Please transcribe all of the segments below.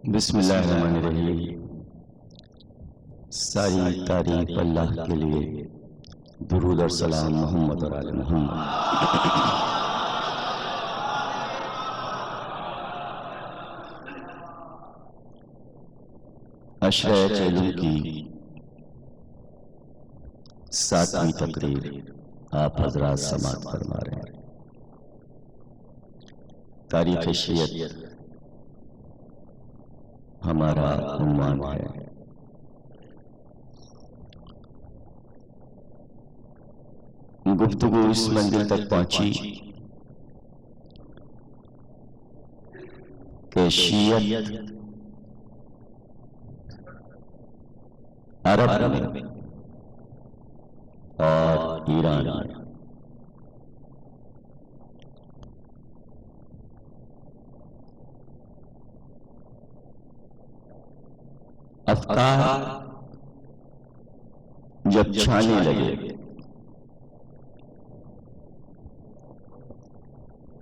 بسم اللہ الرحمن الرحیم۔ ساری تعریف اللہ کے لیے، درود اور سلام محمد اور آل محمد۔ عشرہ چیلم کی 7ویں تقریر آپ حضرات سماعت فرما رہے ہیں۔ تاریخ شیعت ہمارا عنوان ہے۔ گفتگو اس منزل تک پہنچی کہ شیعت عرب میں اور ایران میں افکار جب چھانے لگے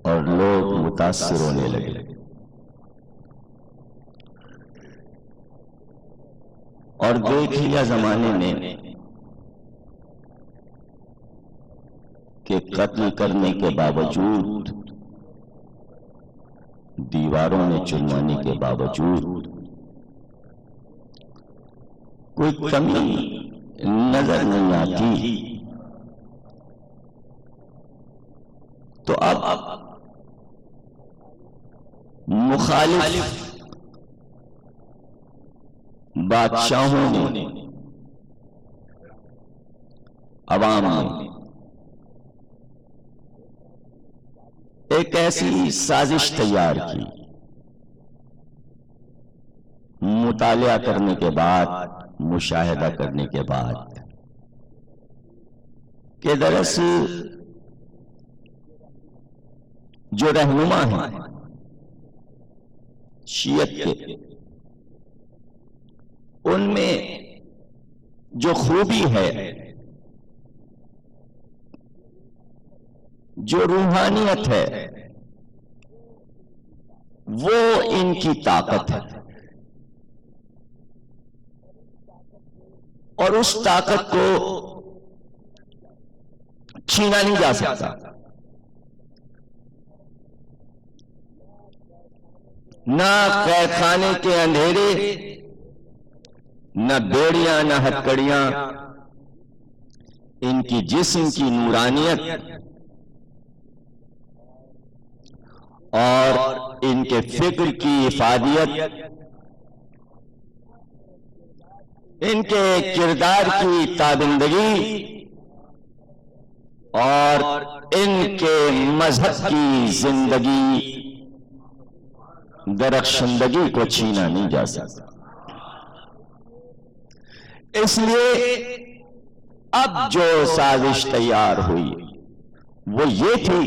اور لوگ متاثر ہونے لگے اور دیکھ لیا زمانے میں کہ قتل کرنے کے باوجود، دیواروں میں چنوانے کے باوجود کوئی کمی نظر نہیں آتی، تو اب مخالف بادشاہوں نے عوام نے ایک ایسی سازش تیار کی، مطالعہ کرنے کے بعد، مشاہدہ کرنے کے بعد، کہ دراصل جو رہنما ہیں شیعت کے، ان میں جو خوبی ہے، جو روحانیت ہے، وہ ان کی طاقت ہے، اور اس طاقت کو چھینا نہیں جا سکتا۔ نہ قید خانے کے اندھیرے، نہ بیڑیاں، نہ ہتکڑیاں، ان کی جسم کی نورانیت اور ان کے فکر کی افادیت، ان کے کردار کی تابندگی اور ان کے مذہب کی زندگی درخشندگی کو چھینا نہیں جا سکتا۔ اس لیے اب جو سازش تیار ہوئی وہ یہ تھی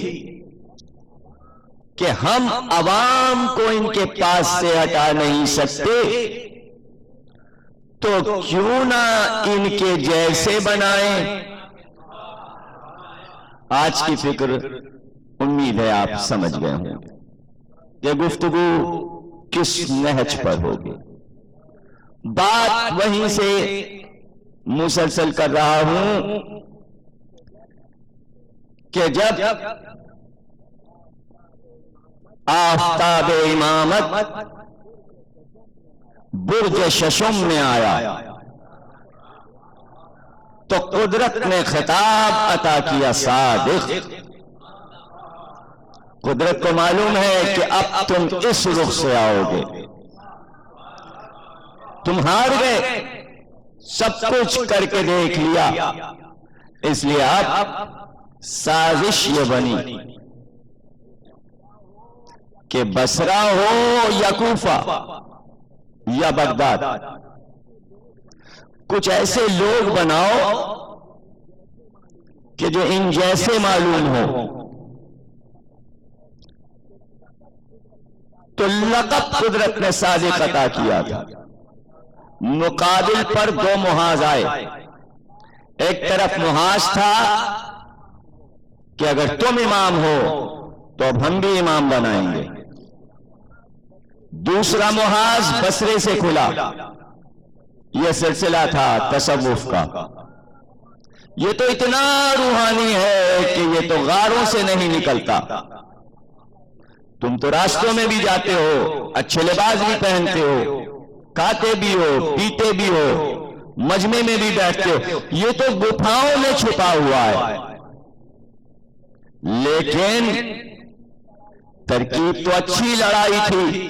کہ ہم عوام کو ان کے پاس سے ہٹا نہیں سکتے، تو کیوں نہ ان کے جیسے بنائیں۔ آج کی فکر امید ہے آپ سمجھ گئے ہوں کہ گفتگو کس نہج پر ہوگی۔ بات وہیں سے مسلسل کر رہا ہوں کہ جب آفتاب امامت برج ششم میں آیا تو قدرت نے خطاب عطا کیا صادق۔ قدرت کو معلوم ہے کہ اب تم اس رخ سے آؤ گے، تم ہار گئے، سب کچھ کر کے دیکھ لیا، اس لیے اب سازش یہ بنی کہ بصرہ ہو یا کوفہ یا بغداد، کچھ ایسے لوگ بناؤ کہ جو ان جیسے معلوم ہو، تو لقب قدرت نے صادق عطا کیا تھا۔ مقابل پر دو محاذ آئے، ایک طرف محاذ تھا کہ اگر تم امام ہو تو اب ہم بھی امام بنائیں گے، دوسرا محاذ بصرے سے کھلا، یہ سلسلہ تھا تصوف کا۔ یہ تو اتنا روحانی ہے کہ یہ تو غاروں سے نہیں نکلتا۔ تم تو راستوں میں بھی جاتے ہو، اچھے لباس بھی پہنتے ہو، کھاتے بھی ہو، پیتے بھی ہو، مجمع میں بھی بیٹھتے ہو، یہ تو گپھاؤں میں چھپا ہوا ہے۔ لیکن ترکیب تو اچھی لڑائی تھی،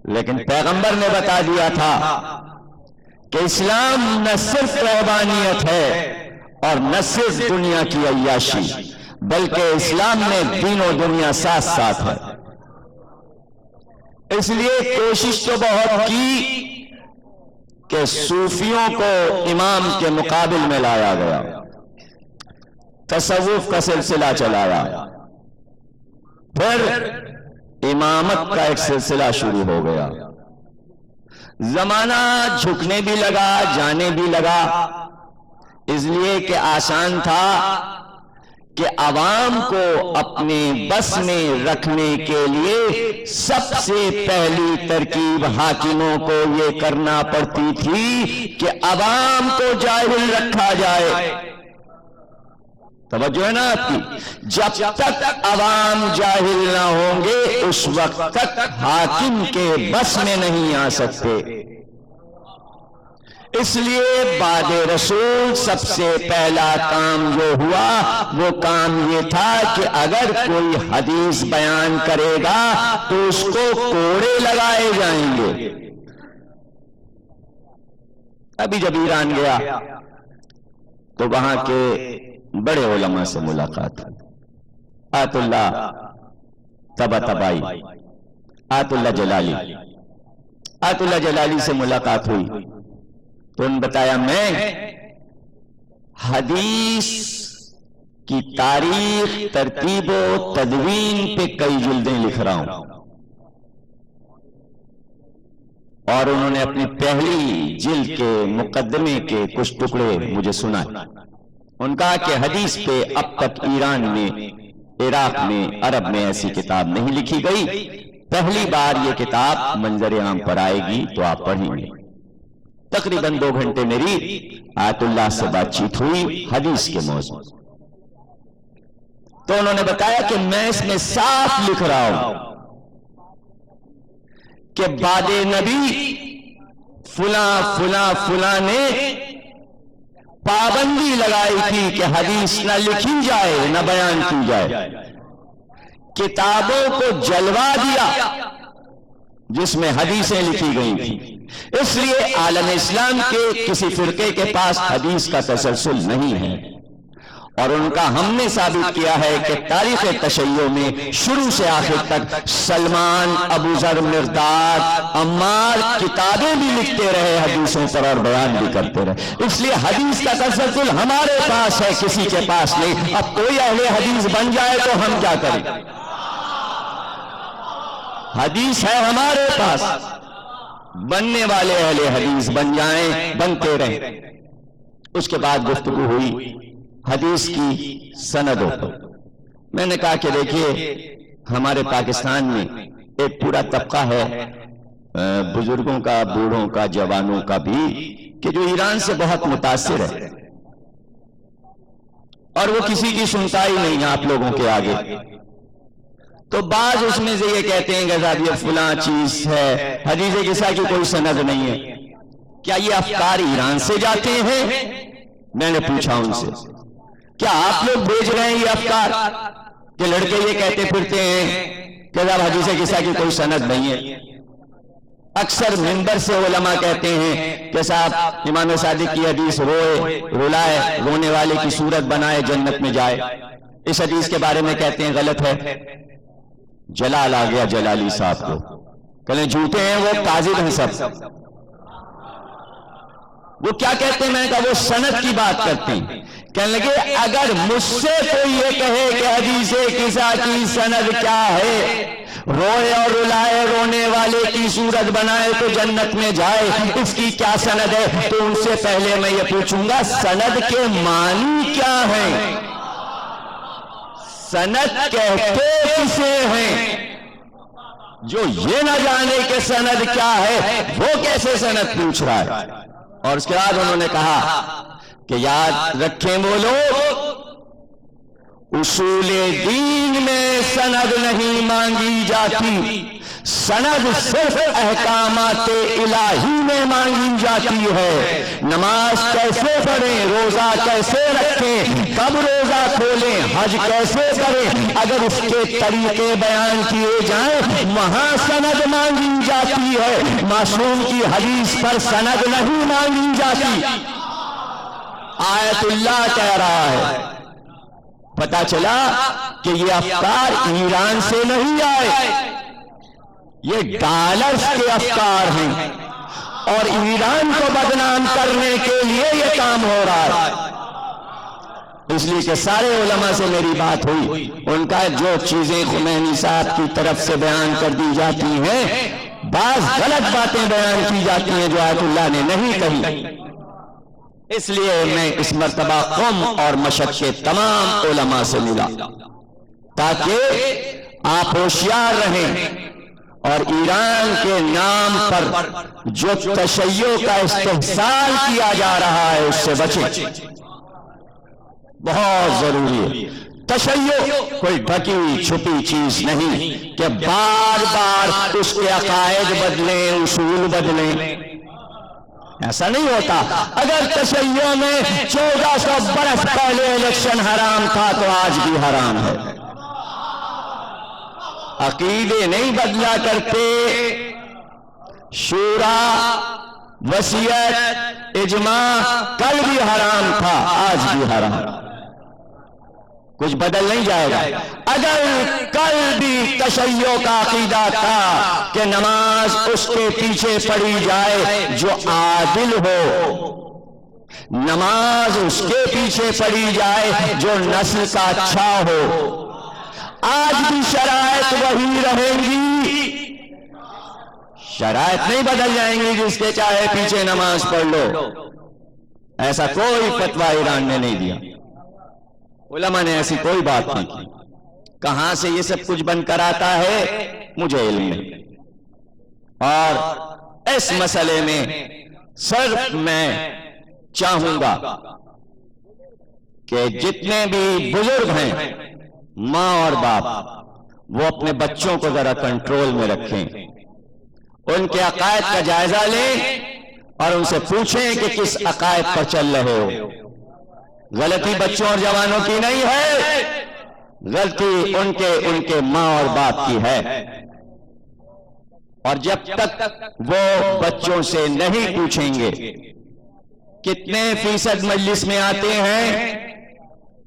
لیکن پیغمبر نے بتا دیا تھا کہ اسلام نہ صرف رہبانیت ہے اور نہ صرف دنیا کی عیاشی، بلکہ اسلام میں دین و دنیا ساتھ ساتھ ہے۔ اس لیے کوشش تو بہت کی کہ صوفیوں کو امام کے مقابل میں لایا گیا، تصوف کا سلسلہ چلایا، پھر امامت کا ایک سلسلہ شروع ہو گیا۔ زمانہ جھکنے بھی لگا، جانے بھی لگا، اس لیے کہ آسان تھا کہ عوام کو اپنے بس میں رکھنے کے لیے سب سے پہلی ترکیب حاکموں کو یہ کرنا پڑتی تھی کہ عوام کو جاہل رکھا جائے۔ توجہ ہے نا آپ کی؟ جب تک عوام جاہل نہ ہوں گے اس وقت تک حاکم کے بس میں نہیں آ سکتے۔ اس لیے بعد رسول سب سے پہلا کام جو ہوا وہ کام یہ تھا کہ اگر کوئی حدیث بیان کرے گا تو اس کو کوڑے لگائے جائیں گے۔ ابھی جب ایران گیا تو وہاں کے بڑے علماء سے ملاقات ہوئی، آیت اللہ طباطبائی، آیت اللہ جلالی، آیت اللہ جلالی سے ملاقات ہوئی تو انہوں نے بتایا میں حدیث کی تاریخ، ترتیب و تدوین پہ کئی جلدیں لکھ رہا ہوں، اور انہوں نے اپنی پہلی جلد کے مقدمے کے کچھ ٹکڑے مجھے سنائے۔ ان کا کہ حدیث پہ اب تک ایران میں، عراق میں، عرب میں ایسی کتاب نہیں لکھی گئی، پہلی بار یہ کتاب منظر عام پر آئے گی تو آپ پڑھیں گے۔ تقریباً 2 گھنٹے میری آیت اللہ سے بات چیت ہوئی حدیث کے موضوع، تو انہوں نے بتایا کہ میں اس میں صاف لکھ رہا ہوں کہ بعد نبی فلاں فلاں فلاں نے پابندی لگائی تھی کہ حدیث نہ لکھی جائے نہ بیان کی جائے، کتابوں کو جلوا دیا جس میں حدیثیں لکھی گئی تھیں۔ اس لیے عالم اسلام کے کسی فرقے کے پاس حدیث کا تسلسل نہیں ہے، اور ان کا ہم نے ثابت کیا ہے کہ تاریخ تشیع میں شروع سے آخر تک سلمان، ابو ذر، مرداد، عمار کتابیں بھی لکھتے رہے حدیثوں پر اور بیان بھی کرتے رہے۔ اس لیے حدیث کا تسلسل ہمارے پاس ہے، کسی کے پاس نہیں۔ اب کوئی اہل حدیث بن جائے تو ہم کیا کریں؟ حدیث ہے ہمارے پاس، بننے والے اہل حدیث بن جائیں، بنتے رہیں۔ اس کے بعد گفتگو ہوئی حدیث کی سندوں پر۔ میں نے کہا کہ دیکھیے ہمارے پاکستان میں ایک پورا طبقہ ہے بزرگوں کا، بوڑھوں کا، جوانوں کا بھی، کہ جو ایران سے بہت متاثر ہے اور وہ کسی کی سنتا ہی نہیں آپ لوگوں کے آگے۔ تو بعض اس میں سے یہ کہتے ہیں کہ صاحب یہ فلاں چیز ہے، حدیث کسا کی کوئی سند نہیں ہے۔ کیا یہ افکار ایران سے جاتے ہیں؟ میں نے پوچھا ان سے کیا آپ لوگ بھیج رہے ہیں یہ افکار کہ لڑکے یہ کہتے پھرتے ہیں کہ صاحب حدیث کسا کی کوئی سند نہیں ہے؟ اکثر منبر سے علماء کہتے ہیں کہ صاحب امام صادق کی حدیث روئے رلائے، رونے والے کی صورت بنائے جنت میں جائے، اس حدیث کے بارے میں کہتے ہیں غلط ہے۔ جلال آ گیا جلالی صاحب کو، کہنے جھوٹے ہیں وہ، کاذب ہیں سب۔ وہ کیا کہتے ہیں؟ میں نے کہا وہ سند کی بات کرتے ہیں۔ کہنے لگے اگر مجھ سے کوئی یہ کہے کہ حدیث کسا کی سند کیا ہے، روئے اور رلائے، رونے والے کی صورت بنائے تو جنت میں جائے، اس کی کیا سند ہے؟ تو ان سے پہلے میں یہ پوچھوں گا سند کے معنی کیا ہیں؟ سند کہتے کسے ہیں؟ جو یہ نہ جانے کہ سند کیا ہے وہ کیسے سند پوچھ رہا ہے؟ اور اس کے بعد انہوں نے کہا کہ یاد رکھیں وہ لوگ اصول دین میں سند نہیں مانگی جاتی، سند صرف احکامات الہی میں مانگی جاتی ہے۔ نماز کیسے پڑھیں، روزہ کیسے رکھیں، کب روزہ کھولیں، حج کیسے کریں، اگر اس کے طریقے بیان کیے جائیں وہاں سند مانگی جاتی ہے، معصوم کی حدیث پر سند نہیں مانگی جاتی۔ آیت اللہ کہہ رہا ہے۔ پتا چلا کہ یہ افکار ایران سے نہیں آئے، یہ ڈالرز کے افکار ہیں، اور ایران کو بدنام کرنے کے لیے یہ کام ہو رہا ہے۔ اس لیے کہ سارے علماء سے میری بات ہوئی، ان کا جو چیزیں خمینی صاحب کی طرف سے بیان کر دی جاتی ہیں، بعض غلط باتیں بیان کی جاتی ہیں جو آیت اللہ نے نہیں کہی۔ اس لیے میں اس مرتبہ قم اور مشہد کے تمام علماء سے ملا تاکہ آپ ہوشیار رہیں اور ایران کے نام پر جو تشیع کا استحصال کیا جا رہا ہے اس سے بچیں۔ بہت ضروری ہے۔ تشیع کوئی ڈھکی ہوئی چھپی چیز نہیں کہ بار بار اس کے عقائد بدلیں، اصول بدلیں، ایسا نہیں ہوتا۔ اگر تشیع میں 1400 برس پہلے الیکشن حرام تھا تو آج بھی حرام ہے۔ عقیدے نہیں بدلا کرتے، شورا، وصیت، اجماع کل بھی حرام تھا آج بھی حرام، کچھ بدل نہیں جائے گا۔ اگر کل بھی تشیع کا عقیدہ تھا کہ نماز اس کے پیچھے پڑھی جائے جو عادل ہو، نماز اس کے پیچھے پڑھی جائے جو نسل کا اچھا ہو، آج بھی شرائط وہی رہیں گی، شرائط نہیں بدل جائیں گی جس کے چاہے پیچھے نماز پڑھ لو۔ ایسا کوئی فتویٰ ایران نے نہیں دیا، علماء نے ایسی کوئی بات نہیں کی۔ کہاں سے یہ سب کچھ بن کر آتا ہے مجھے علم نہیں، اور اس مسئلے میں صرف میں چاہوں گا کہ جتنے بھی بزرگ ہیں، ماں اور باپ، وہ اپنے بچوں کو ذرا کنٹرول میں رکھیں، ان کے عقائد کا جائزہ لیں اور ان سے پوچھیں کہ کس عقائد پر چل رہے ہو۔ غلطی بچوں اور جوانوں کی نہیں ہے، غلطی ان کے ماں اور باپ کی ہے۔ اور جب تک وہ بچوں سے نہیں پوچھیں گے کتنے فیصد مجلس میں آتے ہیں،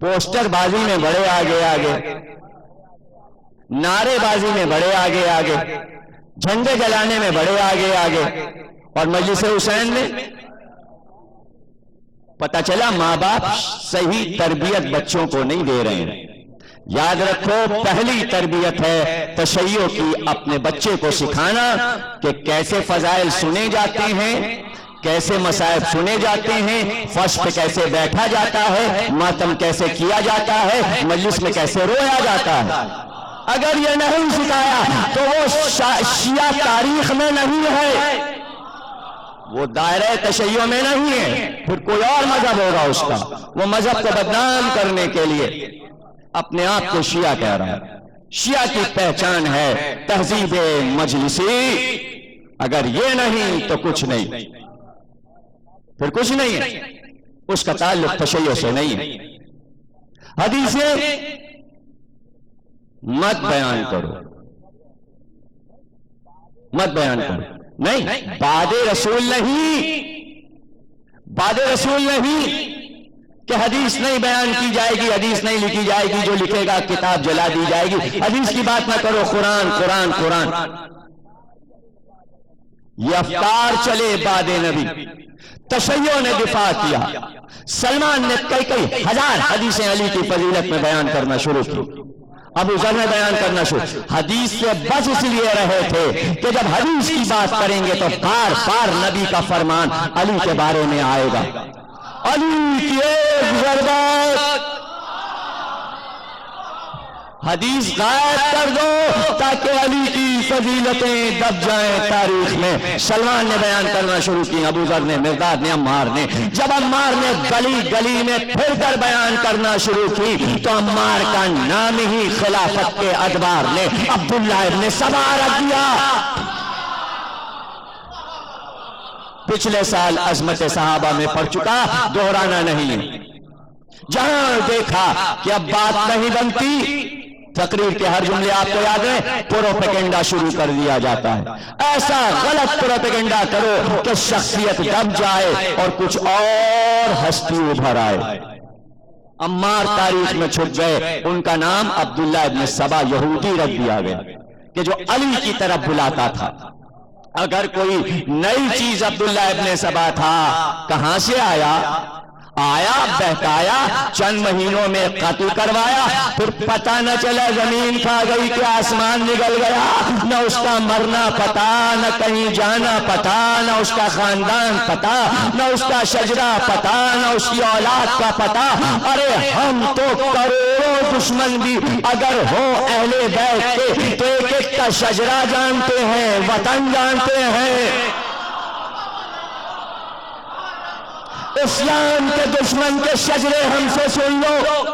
پوسٹر بازی میں بڑے آگے آگے، نعرے بازی میں بڑے آگے آگے، جھنڈے جلانے میں بڑے آگے آگے، اور مجلس حسین میں پتہ چلا ماں باپ صحیح تربیت بچوں کو نہیں دے رہے ہیں۔ یاد رکھو، پہلی تربیت ہے تشیع کی، اپنے بچے کو سکھانا کہ کیسے فضائل سنے جاتے ہیں، کیسے مصائب سنے جاتے ہیں، فرش پہ کیسے بیٹھا جاتا ہے، ماتم کیسے کیا جاتا ہے، مجلس میں کیسے رویا جاتا ہے۔ اگر یہ نہیں سکھایا تو وہ شیعہ تاریخ میں نہیں ہے، وہ دائرہ تشیع میں نہیں ہے، پھر کوئی اور مذہب ہوگا اس کا۔ وہ مذہب کو بدنام کرنے کے لیے اپنے آپ کو شیعہ کہہ رہا ہے۔ شیعہ کی پہچان ہے تہذیب مجلسی، اگر یہ نہیں تو کچھ نہیں، پھر کچھ نہیں ہے، اس کا تعلق تشیع سے نہیں ہے۔ حدیثیں مت بیان کرو، مت بیان کرو، نہیں، بعد رسول نہیں، بعد رسول نہیں کہ حدیث نہیں بیان کی جائے گی، حدیث نہیں لکھی جائے گی، جو لکھے گا کتاب جلا دی جائے گی۔ حدیث کی بات نہ کرو، قرآن قرآن قرآن۔ یہ افکار چلے بعد نبی، تشیع نے دفاع کیا، سلمان نے کئی ہزار حدیثیں علی کی فضیلت میں بیان کرنا شروع کی، ابو ذر نے بیان کرنا شروع۔ حدیث سے بچ اس لیے رہے تھے کہ جب حدیث کی بات کریں گے تو بار بار نبی کا فرمان علی کے بارے میں آئے گا۔ علی کی ایک ضربت حدیث غائب کر دو تاکہ علی کی فضیلتیں دب جائیں تاریخ میں۔ سلمان نے بیان کرنا شروع کی، ابو ذر نے، مقداد نے، عمار نے۔ جب عمار نے گلی گلی میں پھر کر بیان کرنا شروع کی تو عمار کا نام ہی خلافت کے ادوار نے عبداللہ ابن سبا رکھ دیا۔ پچھلے سال عظمت صحابہ میں پڑھ چکا، دہرانا نہیں ہے۔ جہاں دیکھا کہ اب بات نہیں بنتی، تقریر کے ہر جملے آپ کو یاد ہے، پروپیگنڈا شروع کر دیا جاتا ہے۔ ایسا غلط پروپیگنڈا کرو کہ شخصیت دب جائے اور کچھ اور ہستی ابھر آئے۔ عمار تاریخ میں چھپ گئے، ان کا نام عبداللہ ابن سبا یہودی رکھ دیا گیا کہ جو علی کی طرف بلاتا تھا۔ اگر کوئی نئی چیز عبداللہ ابن سبا تھا، کہاں سے آیا؟ بہکایا، چند مہینوں میں قتل کروایا، پھر پتہ نہ چلا زمین کھا گئی کہ آسمان نگل گیا، نہ اس کا مرنا پتا، نہ کہیں جانا پتا، نہ اس کا خاندان پتا، نہ اس کا شجرہ پتا، نہ اس کی اولاد کا پتا۔ ارے ہم تو کروڑوں دشمن بھی اگر ہو اہل بیت کے تو ایک ایک کا شجرہ جانتے ہیں، وطن جانتے ہیں۔ اسلام کے دشمن کے شجرے ہم سے سن لو،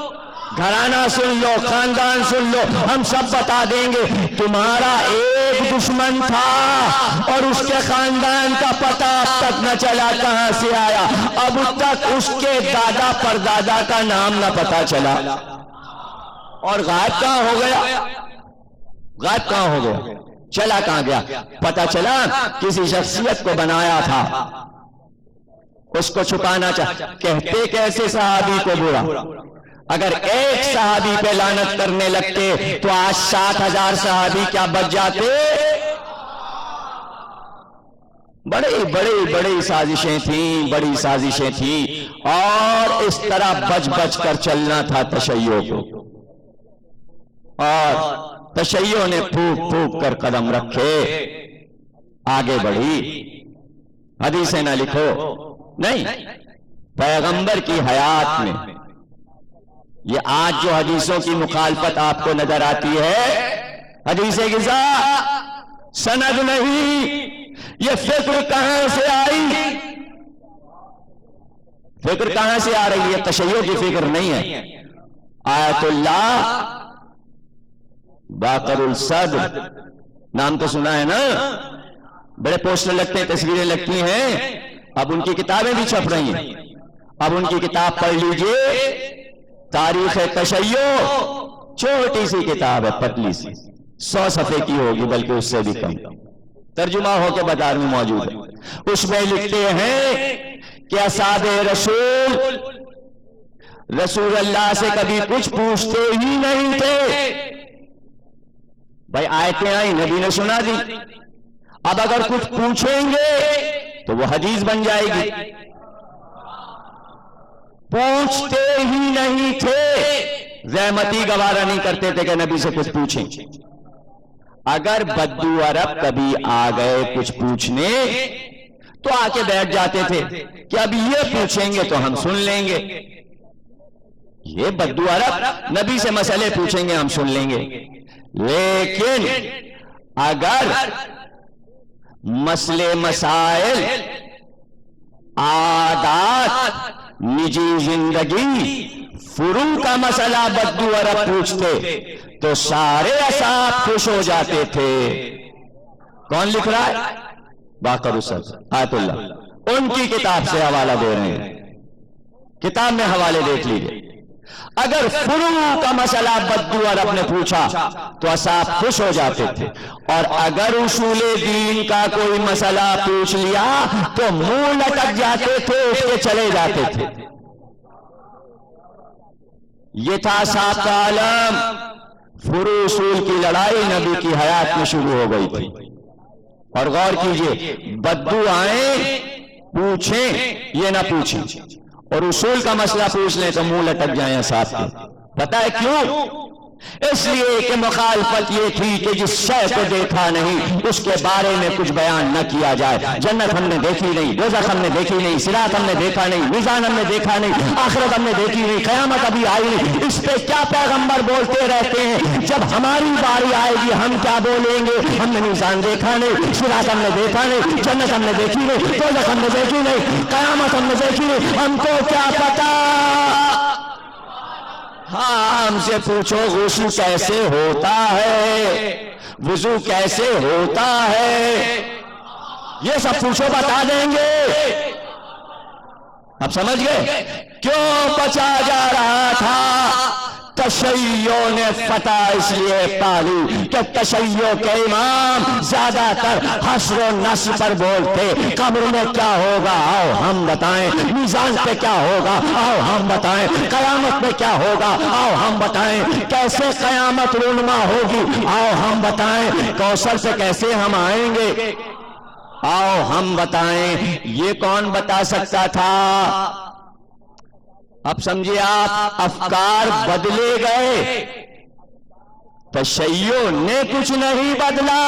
گھرانہ سن لو، خاندان سن لو، ہم سب بتا دیں گے۔ تمہارا ایک دشمن تھا اور اس کے خاندان کا پتہ اب تک نہ چلا کہاں سے آیا، اب تک اس کے دادا پردادا کا نام نہ پتہ چلا، اور غائب کہاں ہو گیا؟ غائب کہاں ہو گیا؟ چلا کہاں گیا؟ پتہ چلا کسی شخصیت کو بنایا تھا، اس کو چھپانا کہتے کیسے صحابی کو برا؟ اگر ایک صحابی پہ لعنت کرنے لگتے تو آج 60,000 صحابی کیا بچ جاتے؟ بڑی سازشیں تھیں، اور اس طرح بچ بچ کر چلنا تھا تشیع کو، اور تشیع نے پھوک پھوک کر قدم رکھے، آگے بڑھی۔ حدیثیں نہ لکھو، نہیں، پیغمبر کی حیات میں یہ آج جو حدیثوں کی مخالفت آپ کو نظر آتی ہے، حدیث غذا سند نہیں، یہ فکر کہاں سے آئی؟ فکر کہاں سے آ رہی ہے؟ تشیع کی فکر نہیں ہے۔ آیت اللہ باقر الصدر نام تو سنا ہے نا، بڑے پوسٹر لگتے ہیں، تصویریں لگتی ہیں، اب ان کی کتابیں بھی چھپ رہی ہیں۔ اب ان کی کتاب پڑھ لیجئے، تاریخ تشیع، چھوٹی سی کتاب ہے، پتلی سی، 100 صفحے کی ہوگی، بلکہ اس سے بھی کم، ترجمہ ہو کے بازار میں موجود ہے۔ اس میں لکھتے ہیں کہ اصحاب رسول اللہ سے کبھی کچھ پوچھتے ہی نہیں تھے۔ بھائی آیتیں آئی، نبی نے سنا دی، اب اگر کچھ پوچھیں گے تو وہ حدیث بن جائے گی۔ پوچھتے ہی نہیں تھے، زحمتی گوارا نہیں کرتے تھے کہ نبی سے کچھ پوچھیں۔ اگر بدو عرب کبھی آ گئے کچھ پوچھنے تو آ کے بیٹھ جاتے تھے کہ اب یہ پوچھیں گے تو ہم سن لیں گے، یہ بدو عرب نبی سے مسئلے پوچھیں گے ہم سن لیں گے۔ لیکن اگر مسئلے مسائل، عادات، نجی زندگی، فروع کا مسئلہ بدو عرب پوچھتے تو سارے اصحاب خوش ہو جاتے تھے۔ کون لکھ رہا ہے؟ باقر الصدر آیت اللہ، ان کی کتاب سے حوالہ دے رہے ہیں، کتاب میں حوالے دیکھ لیجئے۔ اگر فروع کا مسئلہ بدو عرب نے پوچھا تو اصحاب خوش ہو جاتے تھے، اور اگر اصول دین کا کوئی مسئلہ پوچھ لیا تو منہ لٹک جاتے تھے، اس کے چلے جاتے تھے۔ یہ تھا اصحاب کا عالم۔ فروع اصول کی لڑائی نبی کی حیات میں شروع ہو گئی تھی۔ اور غور کیجئے، بدو آئیں پوچھیں یہ نہ پوچھیں، اور اصول کا مسئلہ پوچھ لیں تو منہ لٹک جائیں صاحب کے۔ پتہ ہے کیوں؟ اس لیے کہ مخالفت یہ تھی کہ جس شے کو دیکھا نہیں اس کے بارے میں کچھ بیان نہ کیا جائے. جنت ہم نے دیکھی نہیں، دوزخ ہم نے دیکھی نہیں، صراط ہم نے دیکھا نہیں، میزان ہم نے دیکھا نہیں، آخرت ہم نے دیکھی نہیں، قیامت ابھی آئی نہیں، اس پہ کیا پیغمبر بولتے رہتے ہیں. جب ہماری باری آئے گی ہم کیا بولیں گے؟ ہم نے میزان دیکھا نہیں، صراط ہم نے دیکھا نہیں، جنت ہم نے دیکھی نہیں، دوزخ ہم نے دیکھی نہیں، قیامت ہم نے دیکھی نہیں، ہم کو کیا پتا. ہاں ہم سے پوچھو غسل کیسے ہوتا ہے، وضو کیسے ہوتا ہے، یہ سب پوچھو بتا دیں گے. اب سمجھ گئے کیوں بچا جا رہا تھا؟ تشیع نے فتح اس لیے پالی کہ تشیع کے امام زیادہ تر حشر و نصر پر بولتے. قبر میں کیا ہوگا آؤ ہم بتائیں، میزان پہ کیا ہوگا آؤ ہم بتائیں، قیامت پہ کیا ہوگا آؤ ہم بتائیں، کیسے قیامت رونما ہوگی آؤ ہم بتائیں، کوثر سے کیسے ہم آئیں گے آؤ ہم بتائیں. یہ کون بتا سکتا تھا؟ اب سمجھے آپ، افکار بدلے گئے، تشیع نے کچھ نہیں بدلا.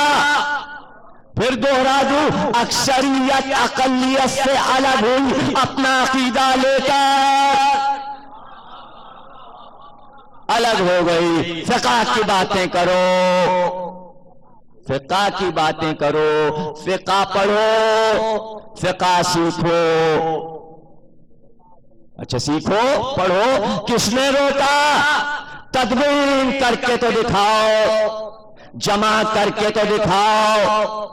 پھر دوہرا دوں، اکثریت اقلیت سے الگ ہوئی اپنا عقیدہ لے کر الگ ہو گئی. فقہ کی باتیں کرو، فقہ کی باتیں کرو، فقہ پڑھو، فقہ سیکھو. اچھا سیکھو پڑھو، کس نے روکا؟ تدوین کر کے تو دکھاؤ، جمع کر کے تو دکھاؤ.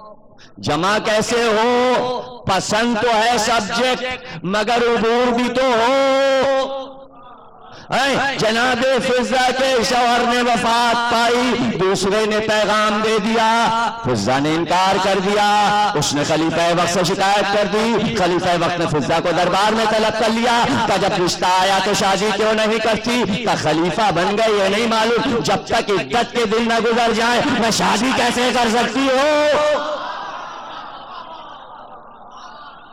جمع کیسے ہو؟ پسند تو ہے سبجیکٹ مگر عبور بھی تو ہو. جناب فضہ کے شوہر نے وفات پائی، دوسرے نے پیغام دے دیا، فضہ نے انکار کر دیا، اس نے خلیفہ وقت سے شکایت کر دی، خلیفہ وقت نے فضہ کو دربار میں طلب کر لیا کہ جب رشتہ آیا تو شادی کیوں نہیں کرتی؟ کہ خلیفہ بن گئے یہ نہیں معلوم، جب تک عدت کے دن نہ گزر جائیں میں شادی کیسے کر سکتی ہوں؟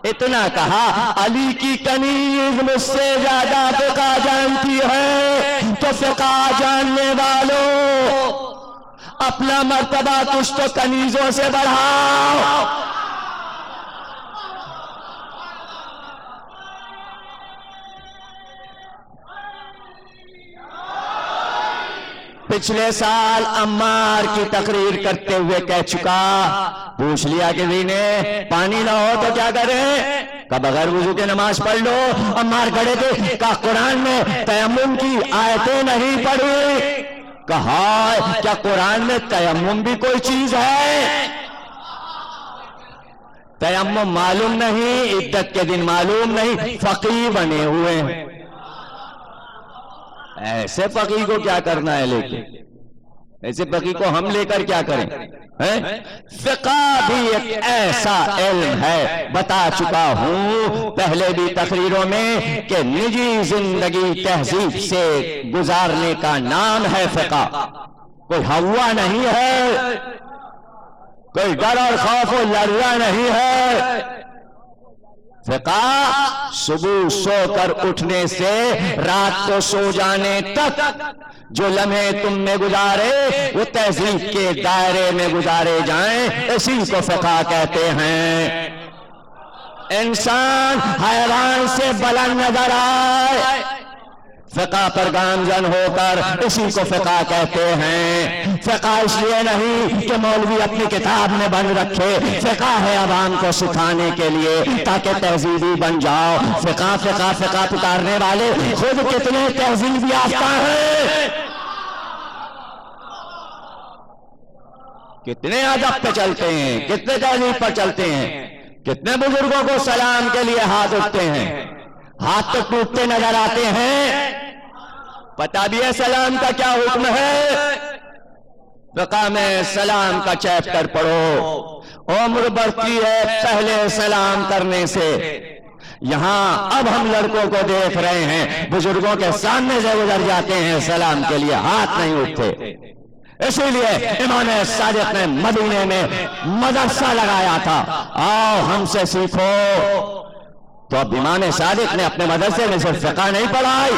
اتنا کہا، علی کی کنیز مجھ سے زیادہ فقہ جانتی ہے، تو فقہ جاننے والوں اپنا مرتبہ کچھ تو کنیزوں سے بڑھاؤ. پچھلے سال عمار کی تقریر کرتے ہوئے کہہ چکا، پوچھ لیا کہ نے پانی نہ ہو تو کیا کریں؟ کہ بغیر وضو کے نماز پڑھ لو. عمار کھڑے تھے، کہ قرآن میں تیمم کی آیتیں نہیں پڑھی. کہا کیا قرآن میں تیمم بھی کوئی چیز ہے؟ تیمم معلوم نہیں، عدت کے دن معلوم نہیں، فقیہ بنے ہوئے ہیں. ایسے فقیہ کو کیا کرنا ہے؟ لیکن ایسے فقیہ کو ہم لے کر کیا کریں؟ فقہ بھی ایک ایسا علم ہے، بتا چکا ہوں پہلے بھی تقریروں میں کہ نجی زندگی تہذیب سے گزارنے کا نام ہے فقہ. کوئی ہوا نہیں ہے، کوئی ڈر اور خوف و لرزہ نہیں ہے. فقہ صبح سو کر اٹھنے سے رات کو سو جانے تک جو لمحے تم نے گزارے وہ تہذیب کے دائرے میں گزارے جائیں، اسی کو فقہ کہتے ہیں. انسان حیوان سے بلند نظر آئے، فقہ پر گامزن ہو کر اسی کو فقہ کہتے ہیں. فقہ اس لیے نہیں کہ مولوی اپنی کتاب میں بند رکھے، فقہ ہے عوام کو سکھانے کے لیے تاکہ تہذیبی بن جاؤ. فقہ فقہ فقہ پکارنے والے خود کتنے تہذیب یافتہ ہیں، کتنے ادب پہ چلتے ہیں، کتنے تہذیب پر چلتے ہیں، کتنے بزرگوں کو سلام کے لیے ہاتھ اٹھتے ہیں، ہاتھ تو ٹوٹتے نظر آتے ہیں. پتہ بھی ہے سلام کا کیا حکم ہے؟ فقہ میں سلام کا چیپٹر پڑھو، عمر بڑھتی ہے پہلے سلام کرنے سے. یہاں اب ہم لڑکوں کو دیکھ رہے ہیں بزرگوں کے سامنے سے گزر جاتے ہیں، سلام کے لیے ہاتھ نہیں اٹھتے. اسی لیے امام صادق نے مدینے میں مدرسہ لگایا تھا، آؤ ہم سے سیکھو. تو اب امام صادق نے اپنے مدرسے میں صرف فقہ نہیں پڑھائی،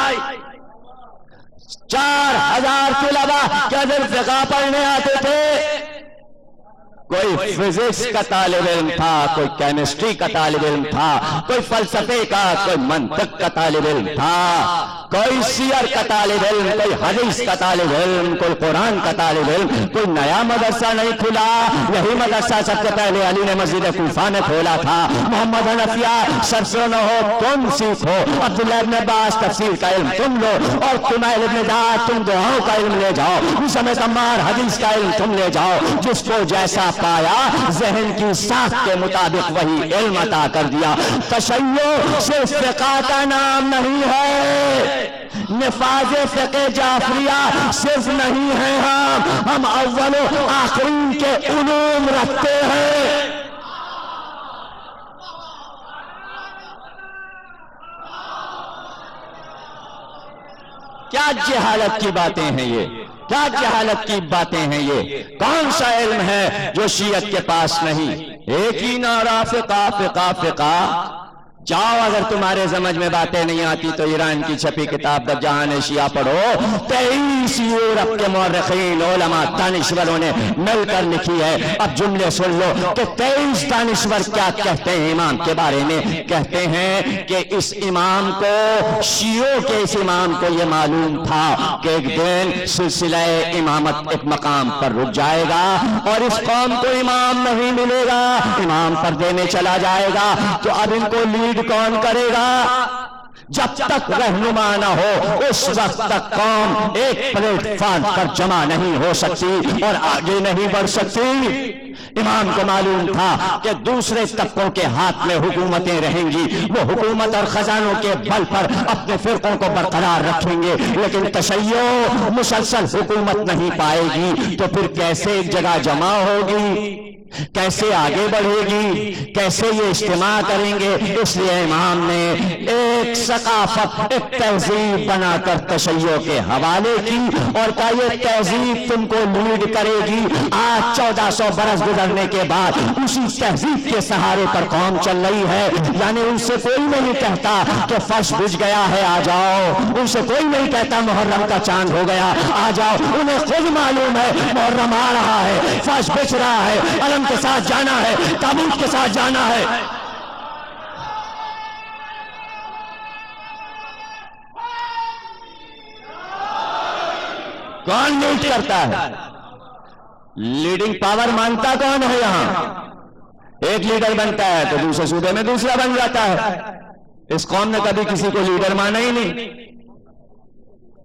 4000 طلبا کیا صرف فقہ پڑھنے آتے تھے؟ کوئی فزکس کا طالب علم تھا، کوئی کیمسٹری کا طالب علم تھا، کوئی فلسفے کا، کوئی منطق کا طالب علم تھا، کوئی سیر کا طالب علم، کوئی حدیث کا طالب علم، کوئی قرآن کا طالب علم. کوئی نیا مدرسہ نہیں کھلا. یہی مدرسہ سب سے پہلے علی نے مسجد کوفہ میں کھولا تھا. محمد حنفیہ سرسوں نہ ہو تم سیکھو، عبداللہ ابن عباس تفسیر کا علم تم لو، اور تمہیں ابن داد تم دعاؤں کا علم لے جاؤ، سمجھ عمار حدیث کا علم تم لے جاؤ. جس کو جیسا پایا ذہن کی ساخت کے مطابق وہی علم عطا کر دیا. تشیع صرف فقہ کا نام نہیں ہے، نفاذ فقہ جعفریہ صرف نہیں ہے. ہم اول و آخرین کے علوم رکھتے ہیں. کیا جہالت کی باتیں ہیں یہ، کیا جہالت کی باتیں ہیں یہ. کون سا علم ہے جو شیعت کے پاس نہیں؟ ایک ہی نعرہ فقہ فقہ فقہ. جاؤ اگر تمہارے سمجھ میں باتیں نہیں آتی تو ایران کی چھپی کتاب جہان شیعہ پڑھو. 23 یورپ کے مورخین علماء دانشوروں نے مل کر لکھی ہے. اب جملے سن لو کہ 23 دانشور کیا کہتے ہیں امام کے بارے میں. کہتے ہیں کہ اس امام کو، شیعوں کے اس امام کو یہ معلوم تھا کہ ایک دن سلسلہ امامت ایک مقام پر رک جائے گا اور اس قوم کو امام نہیں ملے گا، امام پردے میں چلا جائے گا. تو اب ان کو لیڈ کون کرے گا؟ جب تک رہنما نہ ہو اس وقت تک قوم ایک پلیٹ فارم پر جمع نہیں ہو سکتی اور آگے نہیں بڑھ سکتی. امام کو معلوم تھا کہ دوسرے طبقوں کے ہاتھ میں حکومتیں رہیں گی، وہ حکومت اور خزانوں کے بل پر اپنے فرقوں کو برقرار رکھیں گے، لیکن تشیع مسلسل حکومت نہیں پائے گی. تو پھر کیسے ایک جگہ جمع ہوگی، کیسے آگے بڑھے گی، کیسے یہ اجتماع کریں گے؟ اس لیے امام نے ایک ثقافت، ایک تہذیب بنا کر تشیع کے حوالے کی اور کہا یہ تہذیب تم کو لیڈ کرے گی. آج 1400 برس گزرنے کے بعد اسی تہذیب کے سہارے پر قوم چل رہی ہے. یعنی ان سے کوئی نہیں کہتا کہ فرش بجھ گیا ہے آ جاؤ، ان سے کوئی نہیں کہتا محرم کا چاند ہو گیا آ جاؤ. انہیں خود معلوم ہے محرم آ رہا ہے، فرش بچ رہا ہے، علم کے ساتھ جانا ہے، تابوت کے ساتھ جانا ہے. کون لیڈ کرتا ہے؟ لیڈنگ پاور مانتا کون ہے یہاں؟ ایک لیڈر بنتا ہے تو دوسرے صوبے میں دوسرا بن جاتا ہے. اس قوم نے کبھی کسی کو لیڈر مانا ہی نہیں.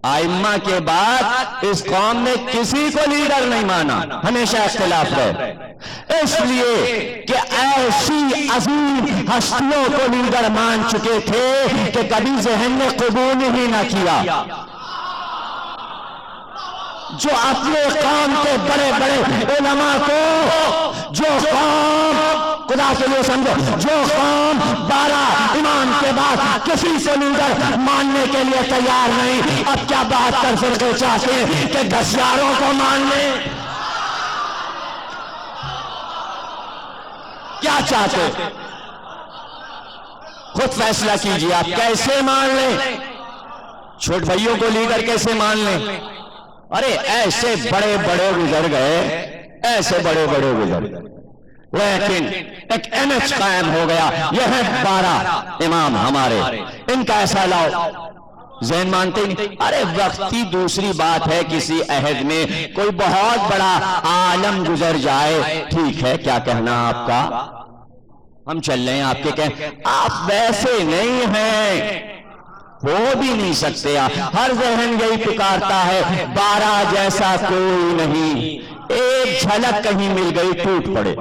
ائمہ کے بعد اس قوم نے کسی کو لیڈر نہیں مانا، ہمیشہ اختلاف ہے. اس لیے کہ ایسی عظیم ہستیوں کو لیڈر مان چکے تھے کہ کبھی ذہن نے قبول ہی نہ کیا. جو اپنے قوم کے بڑے بڑے علماء کو، جو قوم خدا کے لیے سمجھو، جو قوم 12 امام کے بعد کسی سے لیڈر ماننے کے لیے تیار نہیں، اب کیا 72 فرقے چاہتے ہیں کہ 10,000 کو مان لیں؟ کیا چاہتے؟ خود فیصلہ کیجئے آپ کیسے مان لیں. چھوٹ بھائیوں کو لیڈر کیسے مان لیں؟ ارے ایسے بڑے بڑے گزر گئے، ایسے بڑے بڑے گزر گئے، لیکن ایک امیج قائم ہو گیا. یہ ہے 12 امام ہمارے، ان کا ایسا لاؤ. ذہن مانتے نہیں. ارے وقتی دوسری بات ہے، کسی عہد میں کوئی بہت بڑا عالم گزر جائے، ٹھیک ہے، کیا کہنا آپ کا، ہم چل رہے ہیں آپ کے کہیں. آپ ویسے نہیں ہیں، ہو بھی نہیں سکتے. ہر ذہن یہی پکارتا ہے 12 جیسا کوئی نہیں. ایک جھلک کہیں مل گئی ٹوٹ پڑے،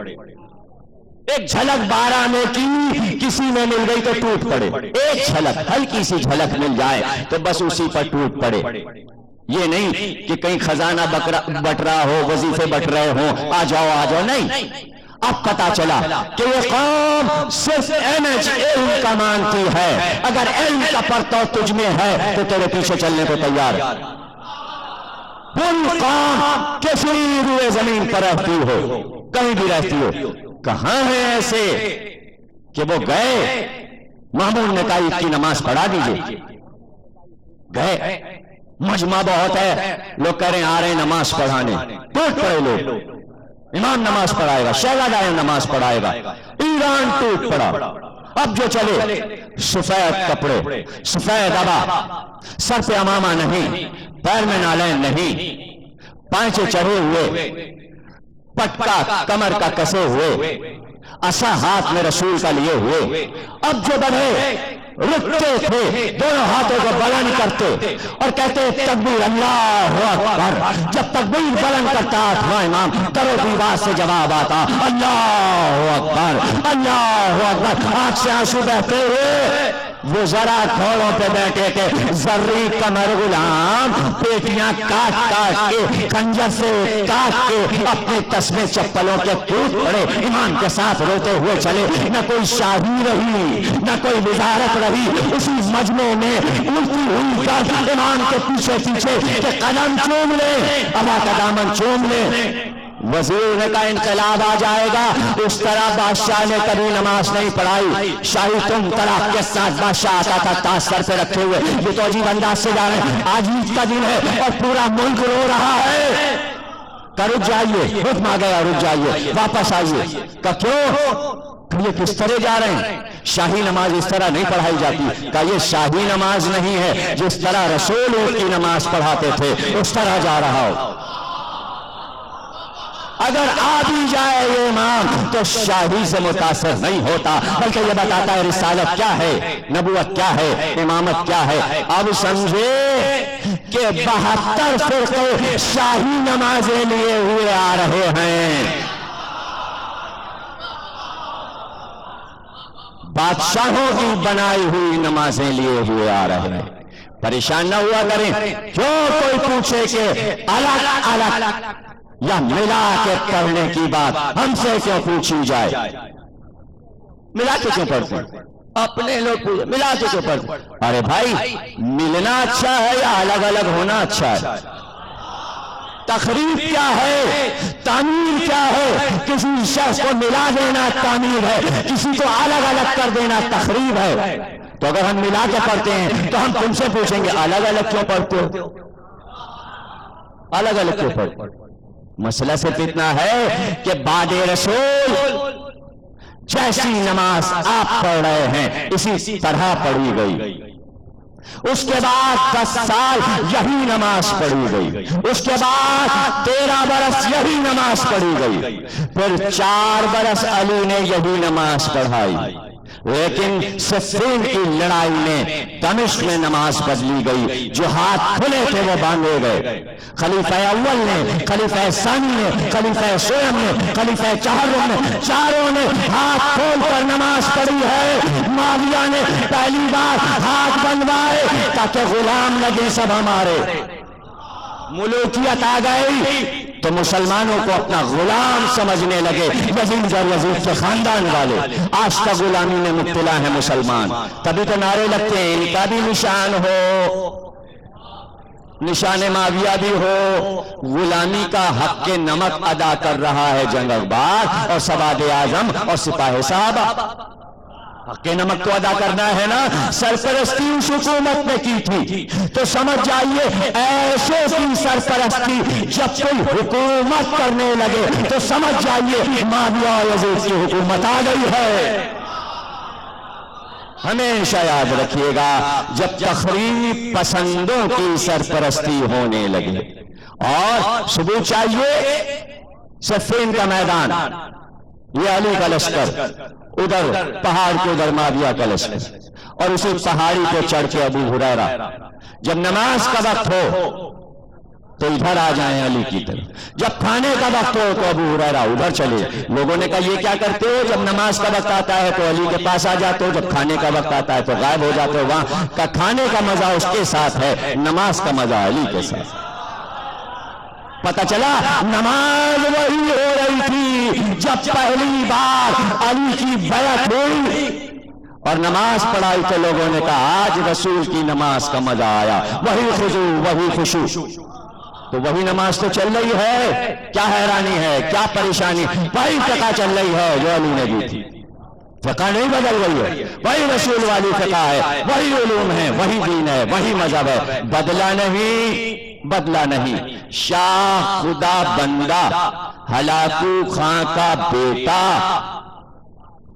ایک جھلک 12 میں کی کسی میں مل گئی تو ٹوٹ پڑے. ایک جھلک، ہلکی سی جھلک مل جائے تو بس اسی پر ٹوٹ پڑے. یہ نہیں کہ کہیں خزانہ بٹ رہا ہو، وظیفے بٹ رہے ہوں، آ جاؤ آ جاؤ، نہیں. اب پتا چلا کہ یہ قوم صرف علم کا مانتی ہے. اگر علم کا پرتو تجھ میں ہے تو تیرے پیچھے چلنے کو تیار ہے. پوری قوم کسی روئے زمین پر رہتی ہو، کہیں بھی رہتی ہو، کہاں ہیں ایسے کہ وہ گئے، مامون نے کہا عید کی نماز پڑھا دیجئے، گئے مجمع بہت ہے، لوگ کہہ رہے ہیں آ رہے ہیں نماز پڑھانے، ٹوٹ پڑے لوگ، امام نماز پڑھائے گا، شہزادہ نماز پڑھائے گا، ایران ٹوٹ پڑا۔ اب جو چلے سفید کپڑے، سفید عبا، سر پہ امامہ نہیں، پیر میں نالین نہیں، پانچے چڑھے ہوئے، پٹکا کمر کا کسے ہوئے، عصا ہاتھ میں رسول کا لیے ہوئے۔ اب جو بڑھے رکتے تھے، دونوں ہاتھوں کو بلند کرتے اور کہتے تکبیر اللہ اکبر۔ جب تکبیر بلند کرتا تھا امام، کرو دیوار سے جواب آتا اللہ اکبر اللہ اکبر۔ آنکھ سے آنسو بہتے ہوئے وہ ذرا گھوڑوں پہ بیٹھے تھے، زرعی کمر غلام پیٹیاں کاٹ کاٹ کے، خنجر سے کاٹ کے اپنے تسمے چپلوں کے ٹوٹ پڑے، امام کے ساتھ روتے ہوئے چلے۔ نہ کوئی شاہی رہی، نہ کوئی وزارت رہی، اسی مجمع میں الٹی ہوئی گرد امام کے پیچھے پیچھے کہ قدم چوم لے، ابا کا دامن چوم لے۔ وزیر کا انقلاب آ جائے گا، اس طرح بادشاہ نے کبھی نماز نہیں پڑھائی۔ شاہی تم طرح کے ساتھ بادشاہ آتا تھا تاج سر پہ رکھے ہوئے، یہ تو عجیب انداز سے جا رہے ہیں، آج عید کا دن ہے اور پورا ملک رو رہا ہے کہ رک جائیے، حکم آ گیا رک جائیے، واپس آئیے۔ کہ کیوں؟ یہ کس طرح جا رہے ہیں؟ شاہی نماز اس طرح نہیں پڑھائی جاتی۔ کہ یہ شاہی نماز نہیں ہے، جس طرح رسول کی نماز پڑھاتے تھے اس طرح جا رہا ہو۔ اگر آ بھی جائے یہ امام تو شاہی سے متاثر نہیں ہوتا، بلکہ یہ بتاتا ہے رسالت کیا ہے، نبوت کیا ہے، امامت کیا ہے۔ اب سمجھے کہ 72 فرقے شاہی نمازیں لیے ہوئے آ رہے ہیں، بادشاہوں کی بنائی ہوئی نمازیں لیے ہوئے آ رہے ہیں۔ پریشان نہ ہوا کریں، کیوں کوئی پوچھے کہ الگ الگ یا ملا کے پڑھنے کی بات ہم سے کیوں پوچھی جائے؟ ملا کے کیوں پڑھتے ہیں؟ اپنے لوگ پوچھے ملا کے کیوں پڑھتے ہیں؟ ارے بھائی، ملنا اچھا ہے یا الگ الگ ہونا اچھا ہے؟ تخریب کیا ہے، تعمیر کیا ہے؟ کسی شخص کو ملا دینا تعمیر ہے، کسی کو الگ الگ کر دینا تخریب ہے۔ تو اگر ہم ملا کے پڑھتے ہیں تو ہم تم سے پوچھیں گے الگ الگ کیوں پڑھتے ہو؟ الگ الگ کیوں پڑھتے ہو؟ مسئلہ صرف اتنا ہے کہ بعد رسول جیسی نماز آپ پڑھ رہے ہیں اسی طرح پڑھی گئی، اس کے بعد 10 سال یہی نماز پڑھی گئی، اس کے بعد 13 برس یہی نماز پڑھی گئی، پھر 4 برس علی نے یہی نماز پڑھائی، لیکن صفین کی لڑائی میں دمشق میں نماز بدلی گئی، جو ہاتھ کھلے تھے وہ باندھے گئے۔ خلیفہ اول نے، خلیفہ ثانی نے، خلیفہ سوم نے، خلیفہ چہارم نے، چاروں نے ہاتھ کھول کر نماز پڑھی ہے۔ معاویہ نے پہلی بار ہاتھ بندھوائے تاکہ غلام لگے سب ہمارے، ملوکیت آ گئی تو مسلمانوں کو اپنا غلام سمجھنے لگے، یزید اور یزید کے خاندان والے۔ آج تک غلامی میں مبتلا ہے مسلمان، تبھی تو نعرے لگتے ہیں ان کا بھی نشان ہو، نشان معاویہ بھی ہو۔ غلامی کا حق کے نمک ادا کر رہا ہے جنگ اخبار اور سواد اعظم اور سپاہی صاحب، حق کے نمک تو ادا کرنا ہے نا۔ سرپرستی اس حکومت نے کی تھی تو سمجھ جائیے ایسے کی سرپرستی جب کوئی حکومت کرنے لگے تو سمجھ جائیے معاویہ اور یزید کی حکومت آ گئی ہے۔ ہمیشہ یاد رکھیے گا، جب تخریب پسندوں کی سرپرستی ہونے لگے اور ثبوت چاہیے، صفین کا میدان، یہ علی کا لشکر، ادھر پہاڑ کے ادھر معاویہ کا لشکر، اور اسی پہاڑی پہ چڑھ کے ابو ہریرہ، جب نماز کا وقت ہو تو ادھر آ جائیں علی کی طرف، جب کھانے کا وقت ہو تو ابو ہریرہ ادھر چلے۔ لوگوں نے کہا یہ کیا کرتے ہو؟ جب نماز کا وقت آتا ہے تو علی کے پاس آ جاتے ہو، جب کھانے کا وقت آتا ہے تو غائب ہو جاتے ہو۔ وہاں کا کھانے کا مزہ اس کے ساتھ ہے، نماز کا مزہ علی کے ساتھ۔ پتہ چلا نماز وہی ہو رہی تھی جب پہلی بار علی کی بیعت ہوئی اور نماز پڑھائی تو لوگوں نے کہا آج رسول کی نماز کا مزہ آیا، وہی خضوع وہی خشوع۔ تو وہی نماز تو چل رہی ہے، کیا حیرانی ہے، کیا پریشانی، وہی ٹکا چل رہی ہے جو علی نے دی تھی۔ فقہ نہیں بدل گئی ہے، وہی رسول والی فقہ ہے، وہی علوم ہے، وہی دین ہے، وہی مذہب ہے، بدلا نہیں۔ شاہ خدا بندہ ہلاکو خان کا بیٹا